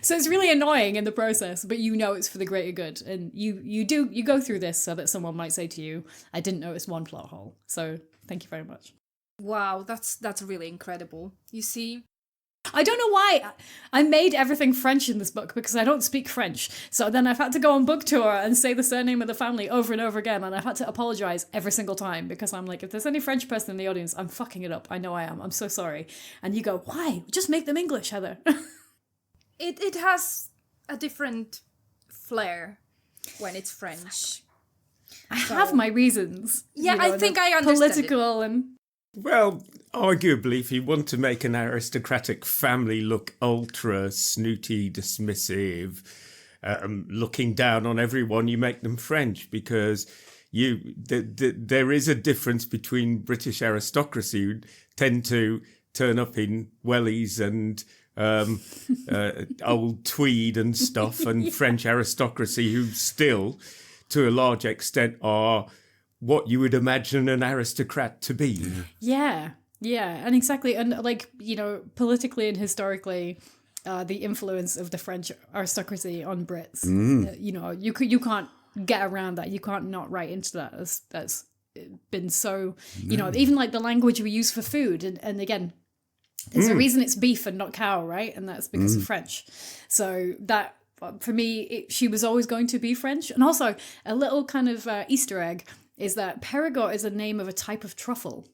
So it's really annoying in the process, but it's for the greater good. And you go through this so that someone might say to you, I didn't notice one plot hole. So thank you very much.
Wow, that's really incredible. You see?
I don't know why I made everything French in this book, because I don't speak French. So then I've had to go on book tour and say the surname of the family over and over again. And I've had to apologize every single time, because I'm like, if there's any French person in the audience, I'm fucking it up. I know I am. I'm so sorry. And you go, why? Just make them English, Heather.
It has a different flair when it's French.
I have my reasons.
Yeah, I think I understand
political and.
Well, arguably, if you want to make an aristocratic family look ultra snooty, dismissive, looking down on everyone, you make them French, because there is a difference between British aristocracy, who tend to turn up in wellies and old tweed and stuff, and French aristocracy, who still, to a large extent, are what you would imagine an aristocrat to be.
Yeah, and exactly, and politically and historically, the influence of the French aristocracy on Brits. You can't get around that. You can't not write into that. That's been so. Even like the language we use for food, and again, there's a reason it's beef and not cow, right? And that's because of French. So that, for me, she was always going to be French. And also, a little kind of Easter egg is that Perigord is a name of a type of truffle.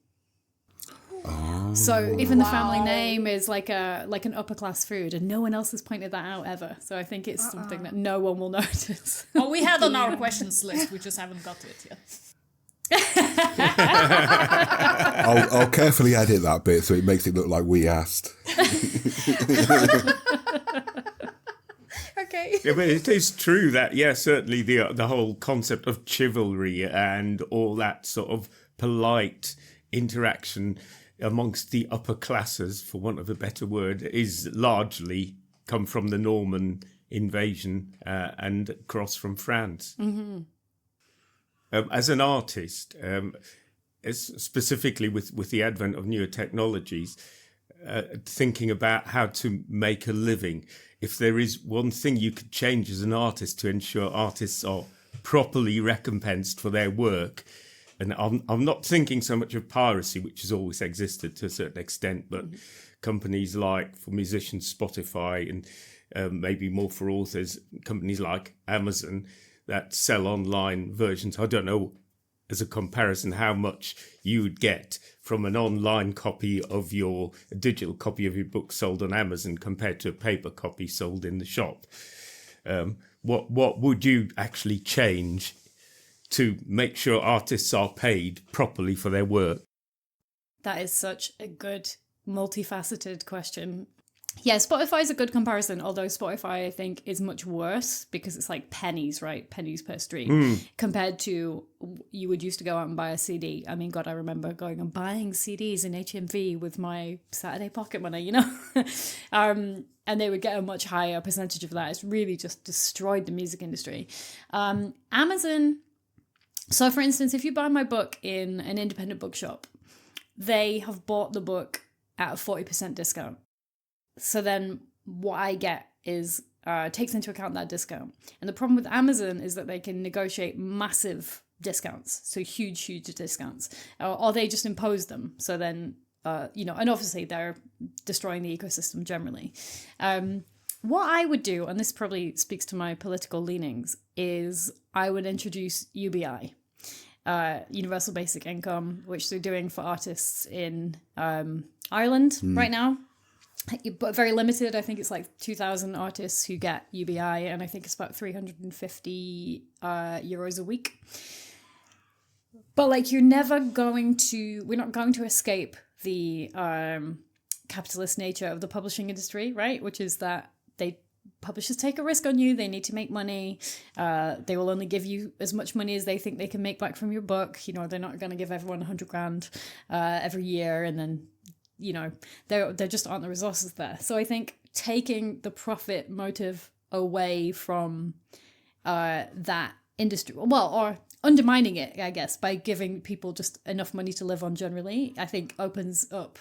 Oh. So even the family name is like an upper class food, and no one else has pointed that out ever. So I think it's something that no one will notice.
Oh, we had on our questions list, we just haven't got to it yet.
I'll carefully edit that bit so it makes it look like we asked.
Okay.
Yeah, but it is true that, certainly the whole concept of chivalry and all that sort of polite interaction amongst the upper classes, for want of a better word, is largely come from the Norman invasion and across from France. Mm-hmm. As an artist, specifically with the advent of newer technologies, thinking about how to make a living, if there is one thing you could change as an artist to ensure artists are properly recompensed for their work, and I'm not thinking so much of piracy, which has always existed to a certain extent, but companies like, for musicians, Spotify, and maybe more for authors, companies like Amazon that sell online versions. I don't know, as a comparison, how much you would get from an online copy of a digital copy of your book sold on Amazon compared to a paper copy sold in the shop. What would you actually change to make sure artists are paid properly for their work?
That is such a good, multifaceted question. Yeah, Spotify is a good comparison, although Spotify, I think, is much worse because it's like pennies, right? Pennies per stream, compared to you would used to go out and buy a CD. I mean, God, I remember going and buying CDs in HMV with my Saturday pocket money, and they would get a much higher percentage of that. It's really just destroyed the music industry. Amazon, so for instance, if you buy my book in an independent bookshop, they have bought the book at a 40% discount. So then what I get is takes into account that discount. And the problem with Amazon is that they can negotiate massive discounts, so huge discounts, or they just impose them. So then, and obviously they're destroying the ecosystem generally. What I would do, and this probably speaks to my political leanings, is I would introduce UBI, Universal Basic Income, which they're doing for artists in Ireland right now. But very limited. I think it's like 2,000 artists who get UBI, and I think it's about 350 euros a week. But like, we're not going to escape the capitalist nature of the publishing industry, right? Which is that publishers take a risk on you. They need to make money. They will only give you as much money as they think they can make back from your book. They're not going to give everyone 100 grand every year, and then there just aren't the resources there. So I think taking the profit motive away from that industry, or undermining it, I guess, by giving people just enough money to live on generally, I think opens up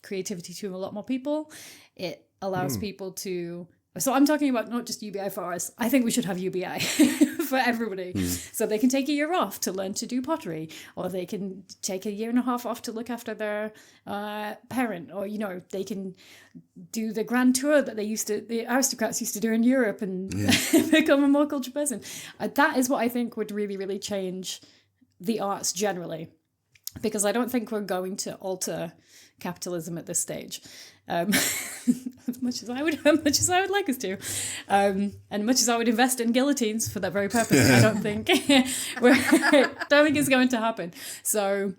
creativity to a lot more people. It allows people to... So I'm talking about not just UBI for us. I think we should have UBI for everybody. So they can take a year off to learn to do pottery, or they can take a year and a half off to look after their parent, or, they can do the grand tour that the aristocrats used to do in Europe and become a more cultured person. That is what I think would really, really change the arts generally, because I don't think we're going to alter capitalism at this stage. As much as I would like us to, and much as I would invest in guillotines for that very purpose, I don't think it's going to happen. So,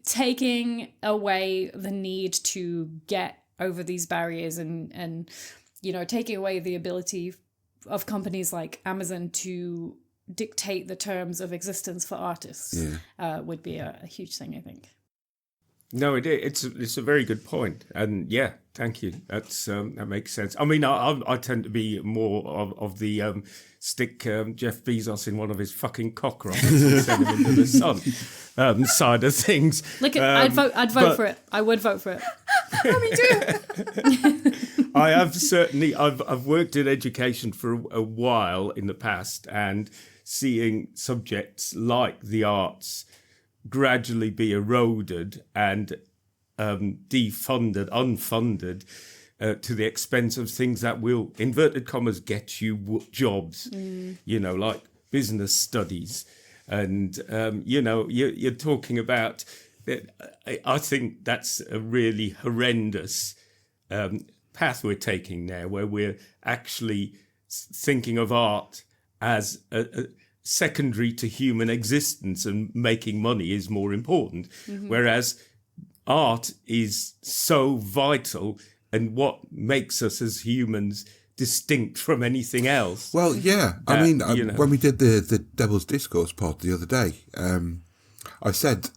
taking away the need to get over these barriers and taking away the ability of companies like Amazon to dictate the terms of existence for artists would be a huge thing, I think.
No, it's a very good point, and yeah, thank you. That makes sense. I mean, I tend to be more of the stick Jeff Bezos in one of his fucking cock rockets and send him into the sun side of things.
Look, I'd vote for it. I would vote for it.
Me too.
I have certainly. I've worked in education for a while in the past, and seeing subjects like the arts gradually be eroded and defunded, unfunded, to the expense of things that will, inverted commas, get you jobs, like business studies. And, you're talking about, I think that's a really horrendous path we're taking now, where we're actually thinking of art as a secondary to human existence, and making money is more important. Whereas art is so vital and what makes us as humans distinct from anything else.
Well, yeah. I mean, when we did the Devil's Discourse pod the other day, I said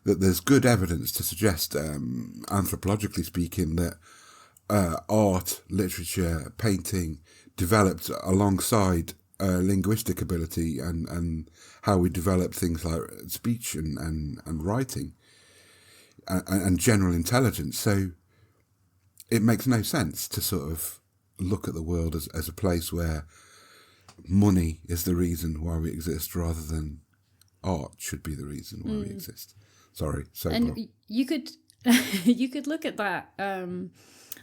that there's good evidence to suggest, anthropologically speaking, that art, literature, painting developed alongside linguistic ability and how we develop things like speech and writing and general intelligence. So it makes no sense to sort of look at the world as a place where money is the reason why we exist, rather than art should be the reason why we exist. Sorry.
And you could look at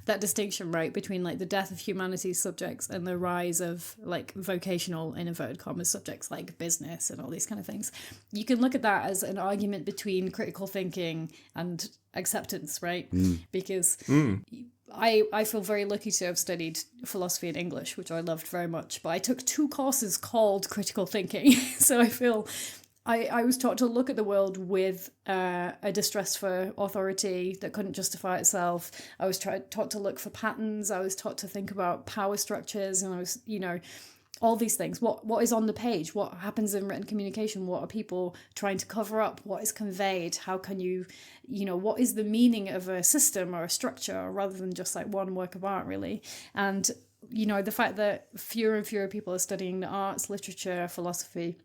that distinction, right, between like the death of humanities subjects and the rise of like vocational, in inverted commas, subjects like business and all these kind of things. You can look at that as an argument between critical thinking and acceptance, right? Because I feel very lucky to have studied philosophy and English, which I loved very much, but I took 2 courses called critical thinking. So I feel I was taught to look at the world with a distrust for authority that couldn't justify itself. I was taught to look for patterns. I was taught to think about power structures, and I was, all these things. What is on the page? What happens in written communication? What are people trying to cover up? What is conveyed? How can you, what is the meaning of a system or a structure, rather than just like one work of art, really? And, the fact that fewer and fewer people are studying the arts, literature, philosophy,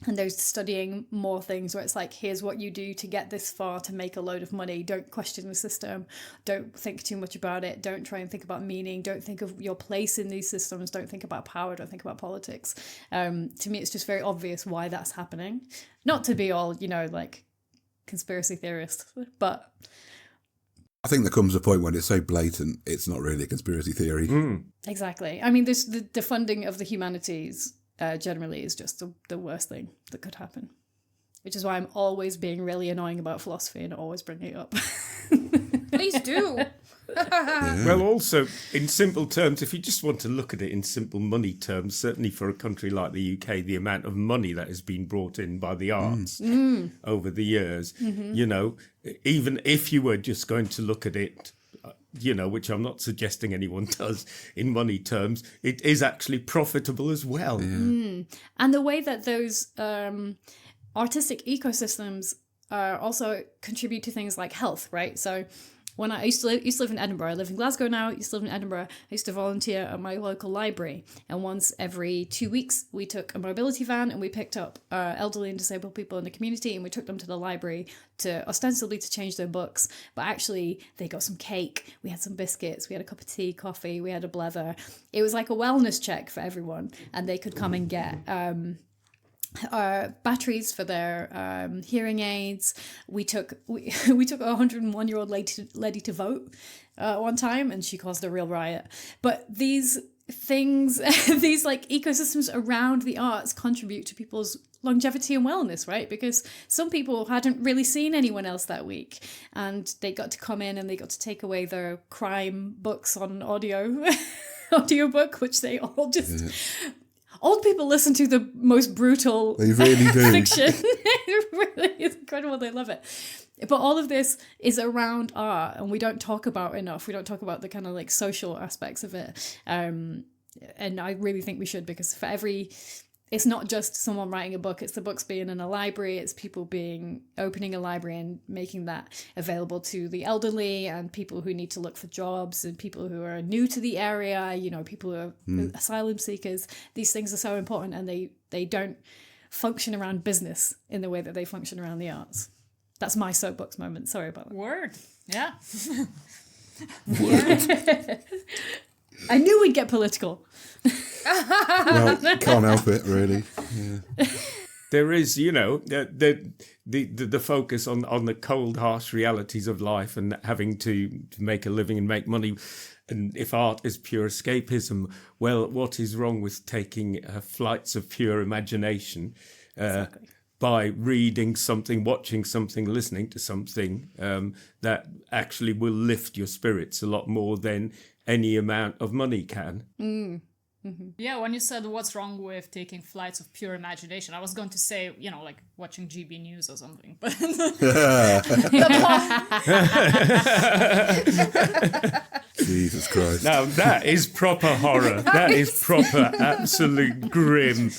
and they're studying more things where it's like, here's what you do to get this far to make a load of money. Don't question the system. Don't think too much about it. Don't try and think about meaning. Don't think of your place in these systems. Don't think about power. Don't think about politics. To me, it's just very obvious why that's happening. Not to be all, like conspiracy theorists, but
I think there comes a point when it's so blatant, it's not really a conspiracy theory.
Exactly. I mean, there's the funding of the humanities generally is just the worst thing that could happen, which is why I'm always being really annoying about philosophy and always bringing it up.
Please do.
Well, also, in simple terms, if you just want to look at it in simple money terms, certainly for a country like the UK, the amount of money that has been brought in by the arts over the years, even if you were just going to look at it, which I'm not suggesting anyone does in money terms, it is actually profitable as well.
And the way that those artistic ecosystems also contribute to things like health, right? So when I used to live in Edinburgh, I live in Glasgow now, I used to live in Edinburgh, I used to volunteer at my local library. And once every 2 weeks, we took a mobility van and we picked up elderly and disabled people in the community, and we took them to the library to ostensibly to change their books. But actually, they got some cake, we had some biscuits, we had a cup of tea, coffee, we had a blether. It was like a wellness check for everyone. And they could come and get batteries for their hearing aids. We took a 101-year-old lady to vote one time, and she caused a real riot. But these things, these like ecosystems around the arts contribute to people's longevity and wellness, right? Because some people hadn't really seen anyone else that week, and they got to come in and they got to take away their crime books on audiobook, which they all just... Old people listen to the most brutal
They really do.
fiction. It really is incredible. They love it. But all of this is around art, and we don't talk about enough. We don't talk about the kind of like social aspects of it. And I really think we should, because for every... It's not just someone writing a book, it's the books being in a library, it's people opening a library and making that available to the elderly and people who need to look for jobs and people who are new to the area, you know, people who are asylum seekers. These things are so important, and they don't function around business in the way that they function around the arts. That's my soapbox moment. Sorry about that.
Word. Yeah.
I knew we'd get political.
Well, can't help it, really. Yeah.
There is, you know, the focus on the cold, harsh realities of life and having to make a living and make money. And if art is pure escapism, well, what is wrong with taking flights of pure imagination by reading something, watching something, listening to something that actually will lift your spirits a lot more than any amount of money can.
Mm-hmm.
Yeah, when you said what's wrong with taking flights of pure imagination, I was going to say, you know, like watching GB News or something. But
Jesus Christ.
Now, that is proper horror. That is proper, absolute grim.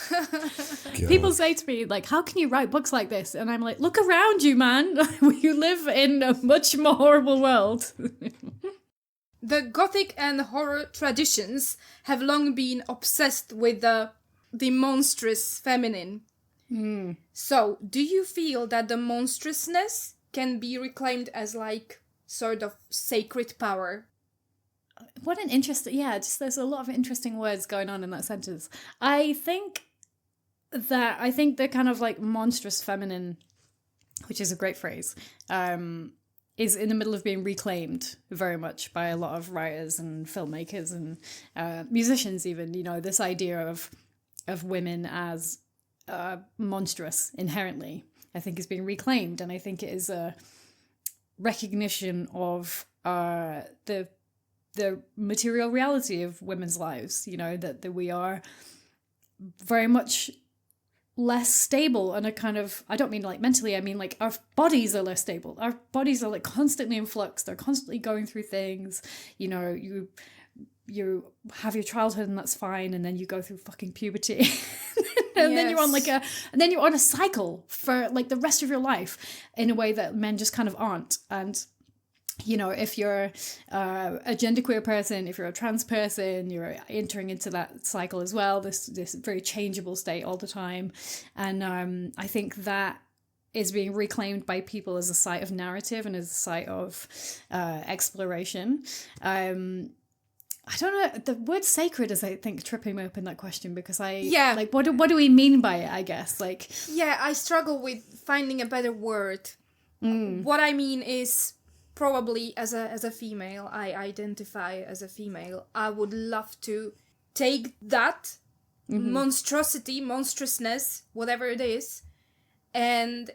God.
People say to me, like, how can you write books like this? And I'm like, look around you, man. You live in a much more horrible world.
The Gothic and horror traditions have long been obsessed with the monstrous feminine. So, do you feel that the monstrousness can be reclaimed as like sort of sacred power?
What an interesting... Yeah, just there's a lot of interesting words going on in that sentence. I think the kind of like monstrous feminine, which is a great phrase, is in the middle of being reclaimed very much by a lot of writers and filmmakers and musicians even. You know, this idea of women as monstrous inherently, I think, is being reclaimed. And I think it is a recognition of the material reality of women's lives, you know, that we are very much less stable and a kind of, I don't mean like mentally, I mean like our bodies are less stable. Our bodies are like constantly in flux. They're constantly going through things. You know, you have your childhood and that's fine, and then you go through fucking puberty. And then you're on then you're on a cycle for like the rest of your life in a way that men just kind of aren't. And you know, if you're a genderqueer person, if you're a trans person, you're entering into that cycle as well, this very changeable state all the time. And I think that is being reclaimed by people as a site of narrative and as a site of exploration. I don't know, the word sacred is, I think, tripping me up in that question, because like, what do we mean by it, I guess? Like,
yeah, I struggle with finding a better word. What I mean is, probably as a female, I identify as a female, I would love to take that monstrousness, whatever it is, and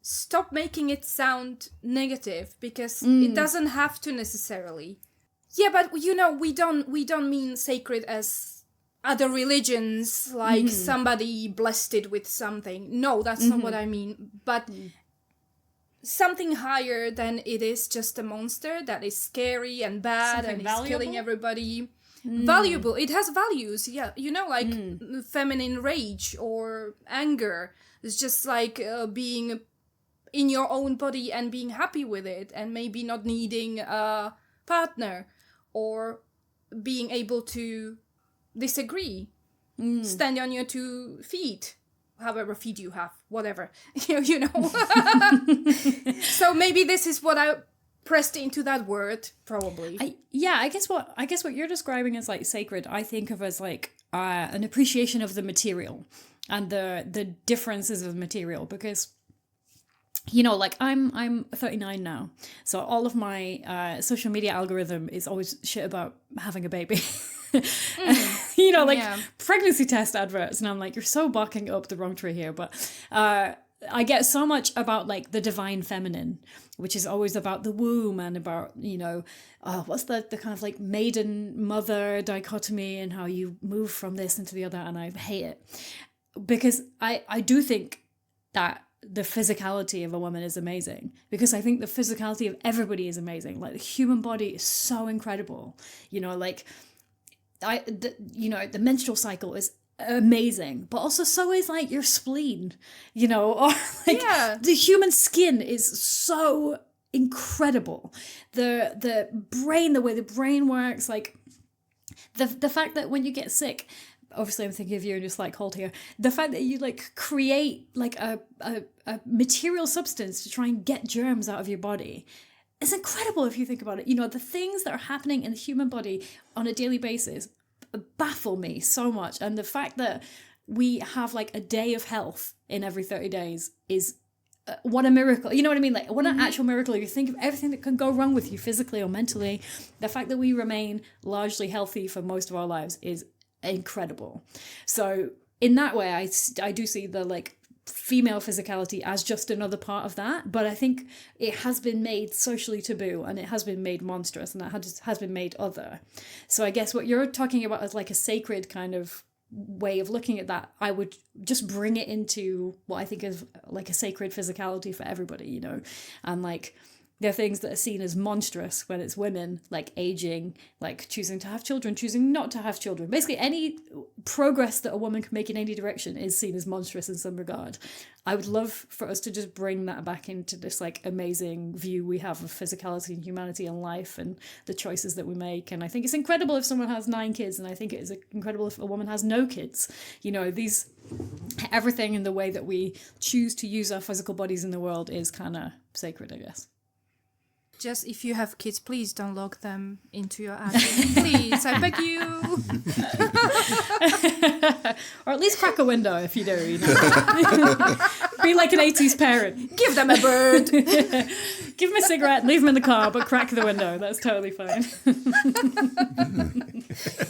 stop making it sound negative, because it doesn't have to necessarily. Yeah, but you know, we don't mean sacred as other religions, like somebody blessed it with something. No, that's not what I mean. But something higher than it is just a monster that is scary and bad
Something
and
valuable?
is killing everybody. Valuable. It has values. Yeah, you know, like feminine rage or anger. It's just like being in your own body and being happy with it, and maybe not needing a partner, or being able to disagree, stand on your 2 feet, however feet you have, whatever, you know. So maybe this is what I pressed into that word, probably.
I guess what you're describing as like sacred, I think of as like an appreciation of the material and the differences of material, because you know, like I'm 39 now, so all of my social media algorithm is always shit about having a baby. You know, like pregnancy test adverts, and I'm like, you're so barking up the wrong tree here. But I get so much about like the divine feminine, which is always about the womb and about, you know, what's the kind of like maiden mother dichotomy and how you move from this into the other, and I hate it because I do think that the physicality of a woman is amazing, because I think the physicality of everybody is amazing. Like the human body is so incredible, you know, like the menstrual cycle is amazing, but also so is like your spleen, you know, or like the human skin is so incredible. The brain, the way the brain works, like the fact that when you get sick, obviously I'm thinking of you and just like hold here, the fact that you like create like a material substance to try and get germs out of your body is incredible if you think about it. You know, the things that are happening in the human body on a daily basis baffle me so much. And the fact that we have like a day of health in every 30 days is what a miracle. You know what I mean? Like what an actual miracle. If you think of everything that can go wrong with you physically or mentally, the fact that we remain largely healthy for most of our lives is incredible. So in that way, I do see the like female physicality as just another part of that, but I think it has been made socially taboo, and it has been made monstrous, and that has been made other. So I guess what you're talking about is like a sacred kind of way of looking at that. I would just bring it into what I think is like a sacred physicality for everybody, you know, and like there are things that are seen as monstrous when it's women, like aging, like choosing to have children, choosing not to have children. Basically, any progress that a woman can make in any direction is seen as monstrous in some regard. I would love for us to just bring that back into this like amazing view we have of physicality and humanity and life and the choices that we make. And I think it's incredible if someone has 9 kids, and I think it is incredible if a woman has no kids. You know, everything in the way that we choose to use our physical bodies in the world is kind of sacred, I guess.
Just if you have kids, please don't lock them into your attic. Please, I beg you.
Or at least crack a window if you do, you know. Be like an 80s parent.
Give them a bird.
Give them a cigarette, leave them in the car, but crack the window. That's totally fine.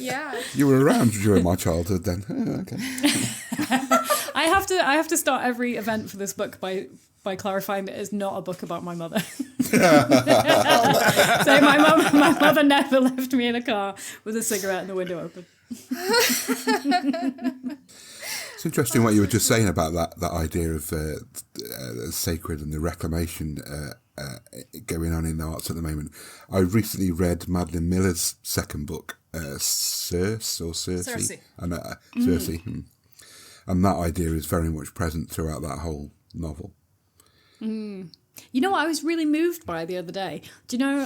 Yeah.
You were around during my childhood then. Oh, okay.
I have to start every event for this book by clarifying that it's not a book about my mother. So my mother never left me in a car with a cigarette and the window open.
It's interesting what you were just saying about that idea of sacred and the reclamation going on in the arts at the moment. I recently read Madeline Miller's second book, Circe. And Circe. And that idea is very much present throughout that whole novel.
You know what I was really moved by the other day? Do you know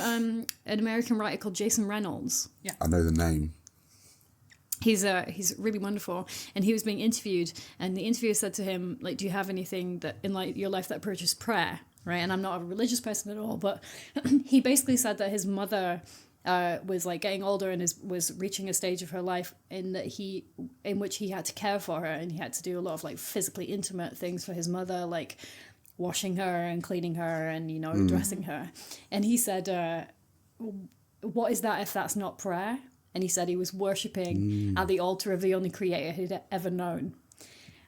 an American writer called Jason Reynolds?
Yeah.
I know the name.
He's really wonderful, and he was being interviewed, and the interviewer said to him, like, do you have anything that in like your life that approaches prayer, right? And I'm not a religious person at all, but he basically said that his mother was like getting older and was reaching a stage of her life in which he had to care for her, and he had to do a lot of like physically intimate things for his mother, like washing her and cleaning her and, you know, dressing her. And he said, what is that if that's not prayer? And he said he was worshipping at the altar of the only creator he'd ever known.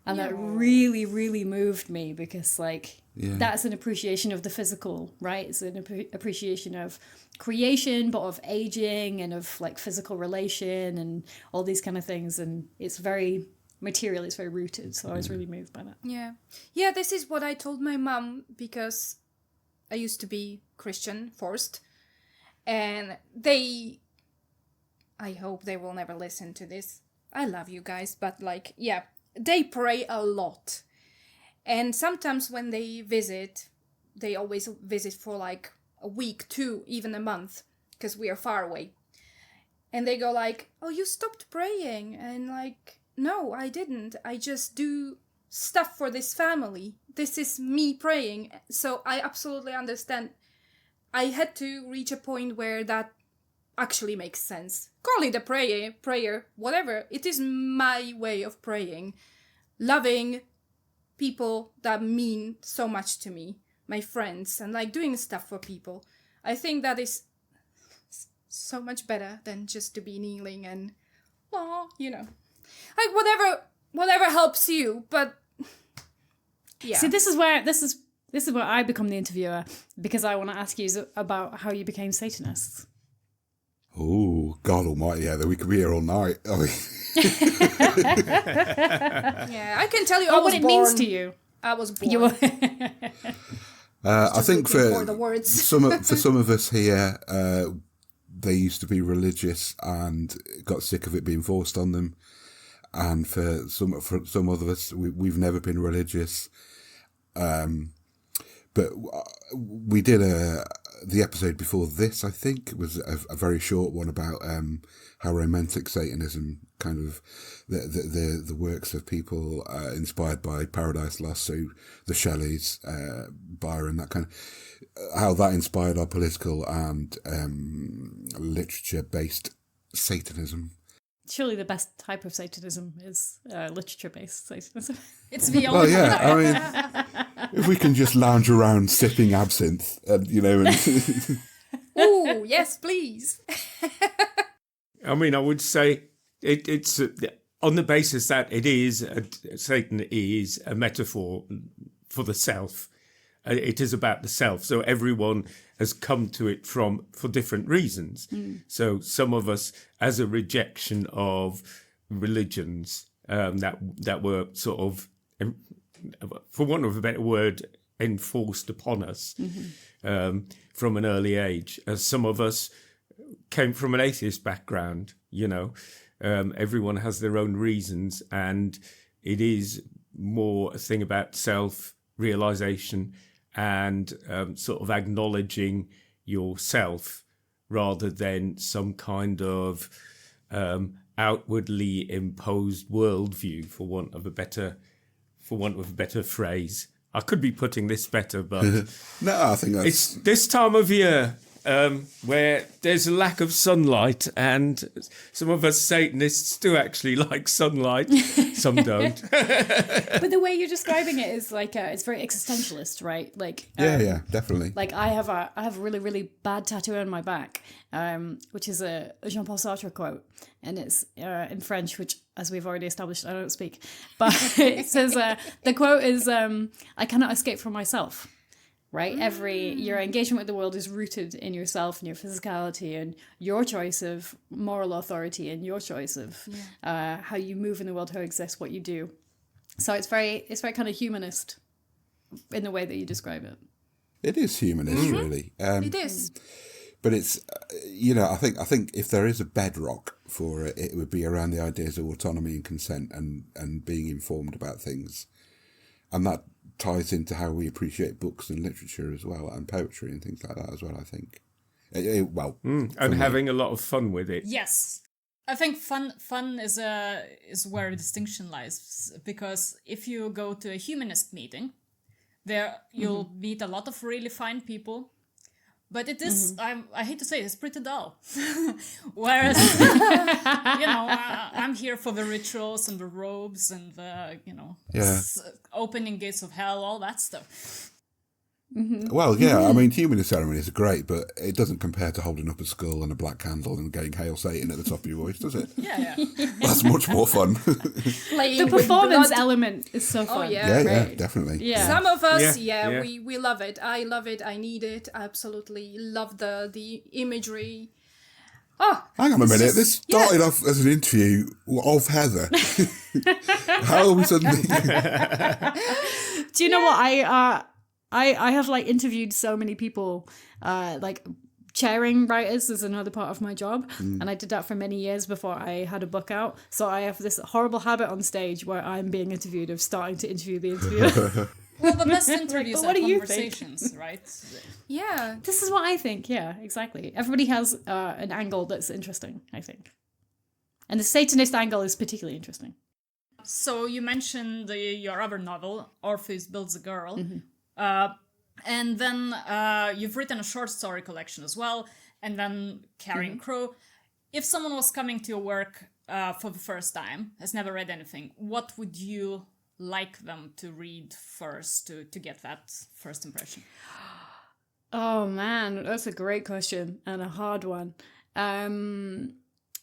And that really, really moved me, because like that's an appreciation of the physical, right? It's an appreciation of creation, but of aging and of like physical relation and all these kind of things. And it's very material, it's very rooted. So I was really moved by that.
Yeah, this is what I told my mom, because I used to be Christian first, and I hope they will never listen to this. I love you guys, but like, yeah, they pray a lot. And sometimes when they visit, they always visit for like a week, 2, even a month, because we are far away. And they go like, oh, you stopped praying. And like, no, I didn't. I just do stuff for this family. This is me praying. So I absolutely understand. I had to reach a point where that actually makes sense. Call it a prayer, whatever. It is my way of praying. Loving people that mean so much to me. my friends and like doing stuff for people. I think that is so much better than just to be kneeling and, like whatever helps you. But yeah.
See, this is where I become the interviewer, because I want to ask you about how you became Satanists.
Oh, God almighty, Heather, we could be here all night. I mean,
Yeah, I can tell you
What it means to you.
I was born.
You were
I think
for the words.
for some of us here, they used to be religious and got sick of it being forced on them. And for some of us, we've never been religious. But we did the episode before this, I think, was a very short one about how romantic Satanism, kind of the works of people inspired by Paradise Lost, so the Shelleys, Byron, that kind of, how that inspired our political and literature-based Satanism.
Surely the best type of Satanism is literature-based Satanism.
It's the
Well,
only
yeah, I mean, if we can just lounge around sipping absinthe, and
Ooh, yes, please.
I mean, I would say it's on the basis that Satan is a metaphor for the self. It is about the self. So everyone has come to it for different reasons. So some of us, as a rejection of religions that were sort of, for want of a better word, enforced upon us from an early age. Some of us came from an atheist background, everyone has their own reasons, and it is more a thing about self-realization and sort of acknowledging yourself rather than some kind of outwardly imposed worldview, for want of a better phrase. I could be putting this better, but
no, I think that's...
It's this time of year where there's a lack of sunlight, and some of us Satanists do actually like sunlight, some don't.
But the way you're describing it is like it's very existentialist, right? Like
yeah, definitely.
Like I have a really, really bad tattoo on my back, which is a Jean-Paul Sartre quote, and it's in French, which, as we've already established, I don't speak. But it says the quote is, "I cannot escape from myself." Right? Your engagement with the world is rooted in yourself and your physicality and your choice of moral authority and your choice of how you move in the world, how you exist, what you do. So it's very kind of humanist in the way that you describe it.
It is humanist, really.
It is.
But it's, I think if there is a bedrock for it, it would be around the ideas of autonomy and consent and being informed about things. And that ties into how we appreciate books and literature as well, and poetry and things like that as well, I think.
And having a lot of fun with it.
Yes. I think fun is where the distinction lies, because if you go to a humanist meeting, there you'll meet a lot of really fine people, but it is, I hate to say it, it's pretty dull. Whereas, I'm here for the rituals and the robes and the, opening gates of hell, all that stuff.
Well, yeah, I mean, humanist ceremonies are great, but it doesn't compare to holding up a skull and a black candle and getting Hail Satan at the top of your voice, does it?
Yeah.
That's much more fun.
The performance element is so fun.
Oh, yeah.
Yeah,
Right.
definitely.
Yeah.
Some of us,
Yeah.
we love it. I love it. I need it. I absolutely love the imagery. Oh,
Hang on a minute. This started off as an interview of Heather. How are we suddenly...
Do you know what? I have like interviewed so many people, like chairing writers is another part of my job. And I did that for many years before I had a book out. So I have this horrible habit on stage where I'm being interviewed of starting to interview the interviewer.
Well, the best interviews
But what
are
do you
conversations, right?
yeah.
This is what I think. Yeah, exactly. Everybody has an angle that's interesting, I think. And the Satanist angle is particularly interesting.
So you mentioned your other novel, Orpheus Builds a Girl. And then you've written a short story collection as well, and then Carrion Crow. If someone was coming to your work for the first time, has never read anything, what would you like them to read first to get that first impression?
Oh man, that's a great question and a hard one.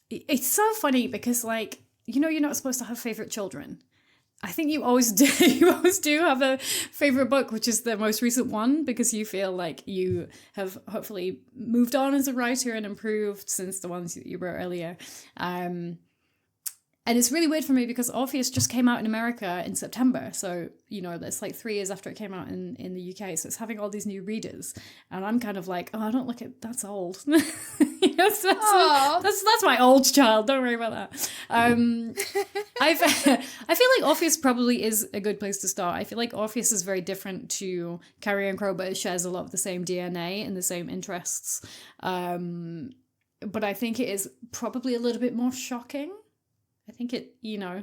It's so funny because, like, you know, you're not supposed to have favorite children. I think you always do. You always do have a favorite book, which is the most recent one, because you feel like you have hopefully moved on as a writer and improved since the ones that you wrote earlier. And it's really weird for me because Orpheus just came out in America in September. So, you know, that's like 3 years after it came out in the UK. So it's having all these new readers. And I'm kind of like, oh, I don't look at, that's old. Yes, that's my old child. Don't worry about that. I feel like Orpheus probably is a good place to start. I feel like Orpheus is very different to Carrion Crow, but it shares a lot of the same DNA and the same interests. But I think it is probably a little bit more shocking. I think it, you know,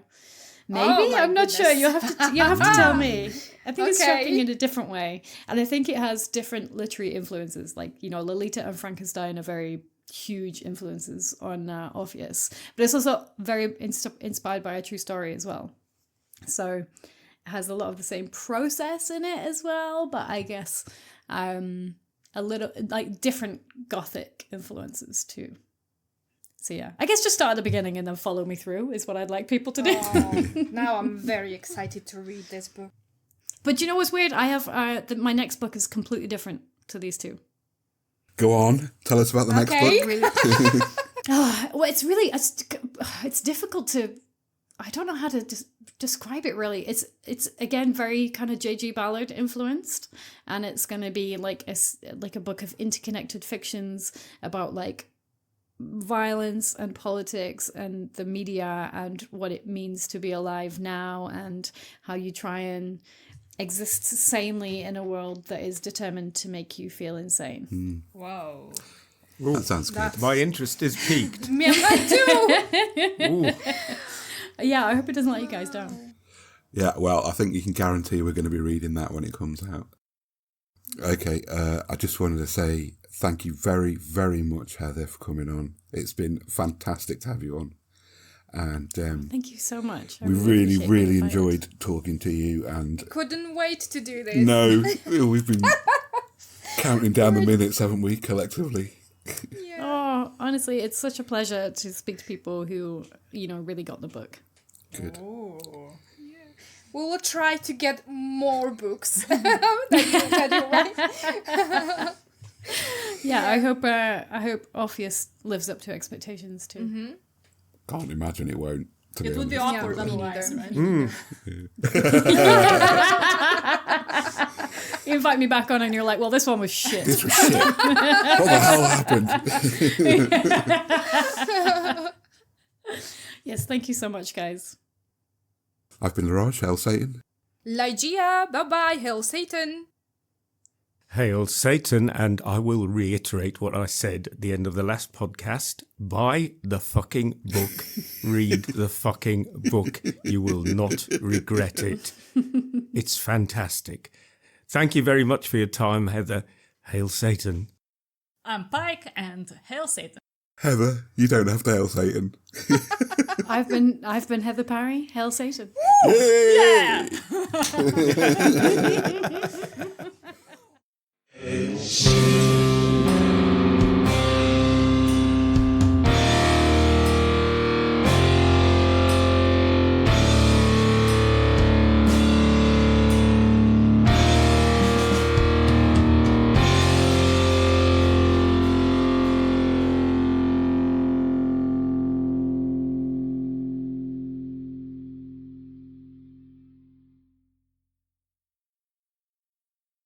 maybe, I'm not sure. You have to tell me. I think it's shocking in a different way. And I think it has different literary influences. Like, you know, Lolita and Frankenstein are very huge influences on Orpheus. But it's also very inspired by a true story as well. So it has a lot of the same process in it as well. But I guess a little, like, different Gothic influences too. So yeah, I guess just start at the beginning and then follow me through is what I'd like people to do.
Now I'm very excited to read this book.
But you know what's weird? I have my next book is completely different to these two.
Go on, tell us about the next book.
Well, it's difficult to. I don't know how to describe it really. It's again very kind of J.G. Ballard influenced, and it's going to be like a book of interconnected fictions about like violence and politics and the media and what it means to be alive now and how you try and exist sanely in a world that is determined to make you feel insane.
Whoa.
Ooh,
that sounds good.
My interest is piqued.
Me too.
Yeah, I hope it doesn't let you guys down.
Yeah, well, I think you can guarantee we're going to be reading that when it comes out. Okay, I just wanted to say thank you very, very much, Heather, for coming on. It's been fantastic to have you on. And
thank you so much.
We really enjoyed talking to you. And
couldn't wait to do this.
No, we've been counting down the minutes, haven't we, collectively?
Yeah.
Oh, honestly, it's such a pleasure to speak to people who, you know, really got the book.
Good.
Ooh.
We will try to get more books that you write.
Yeah, I hope Orpheus lives up to expectations too.
Mm-hmm.
Can't imagine it won't.
It would be awkward otherwise, right?
You invite me back on and you're like, well, this one was shit.
This was shit. What the hell happened?
Yes, thank you so much, guys.
I've been Laraj, Hail Satan.
Lygia, bye-bye, hail Satan.
Hail Satan, and I will reiterate what I said at the end of the last podcast. Buy the fucking book. Read the fucking book. You will not regret it. It's fantastic. Thank you very much for your time, Heather. Hail Satan.
I'm Pike, and hail Satan.
Heather, you don't have to Hail Satan.
I've been Heather Parry. Hail Satan.
Yay!
Yeah!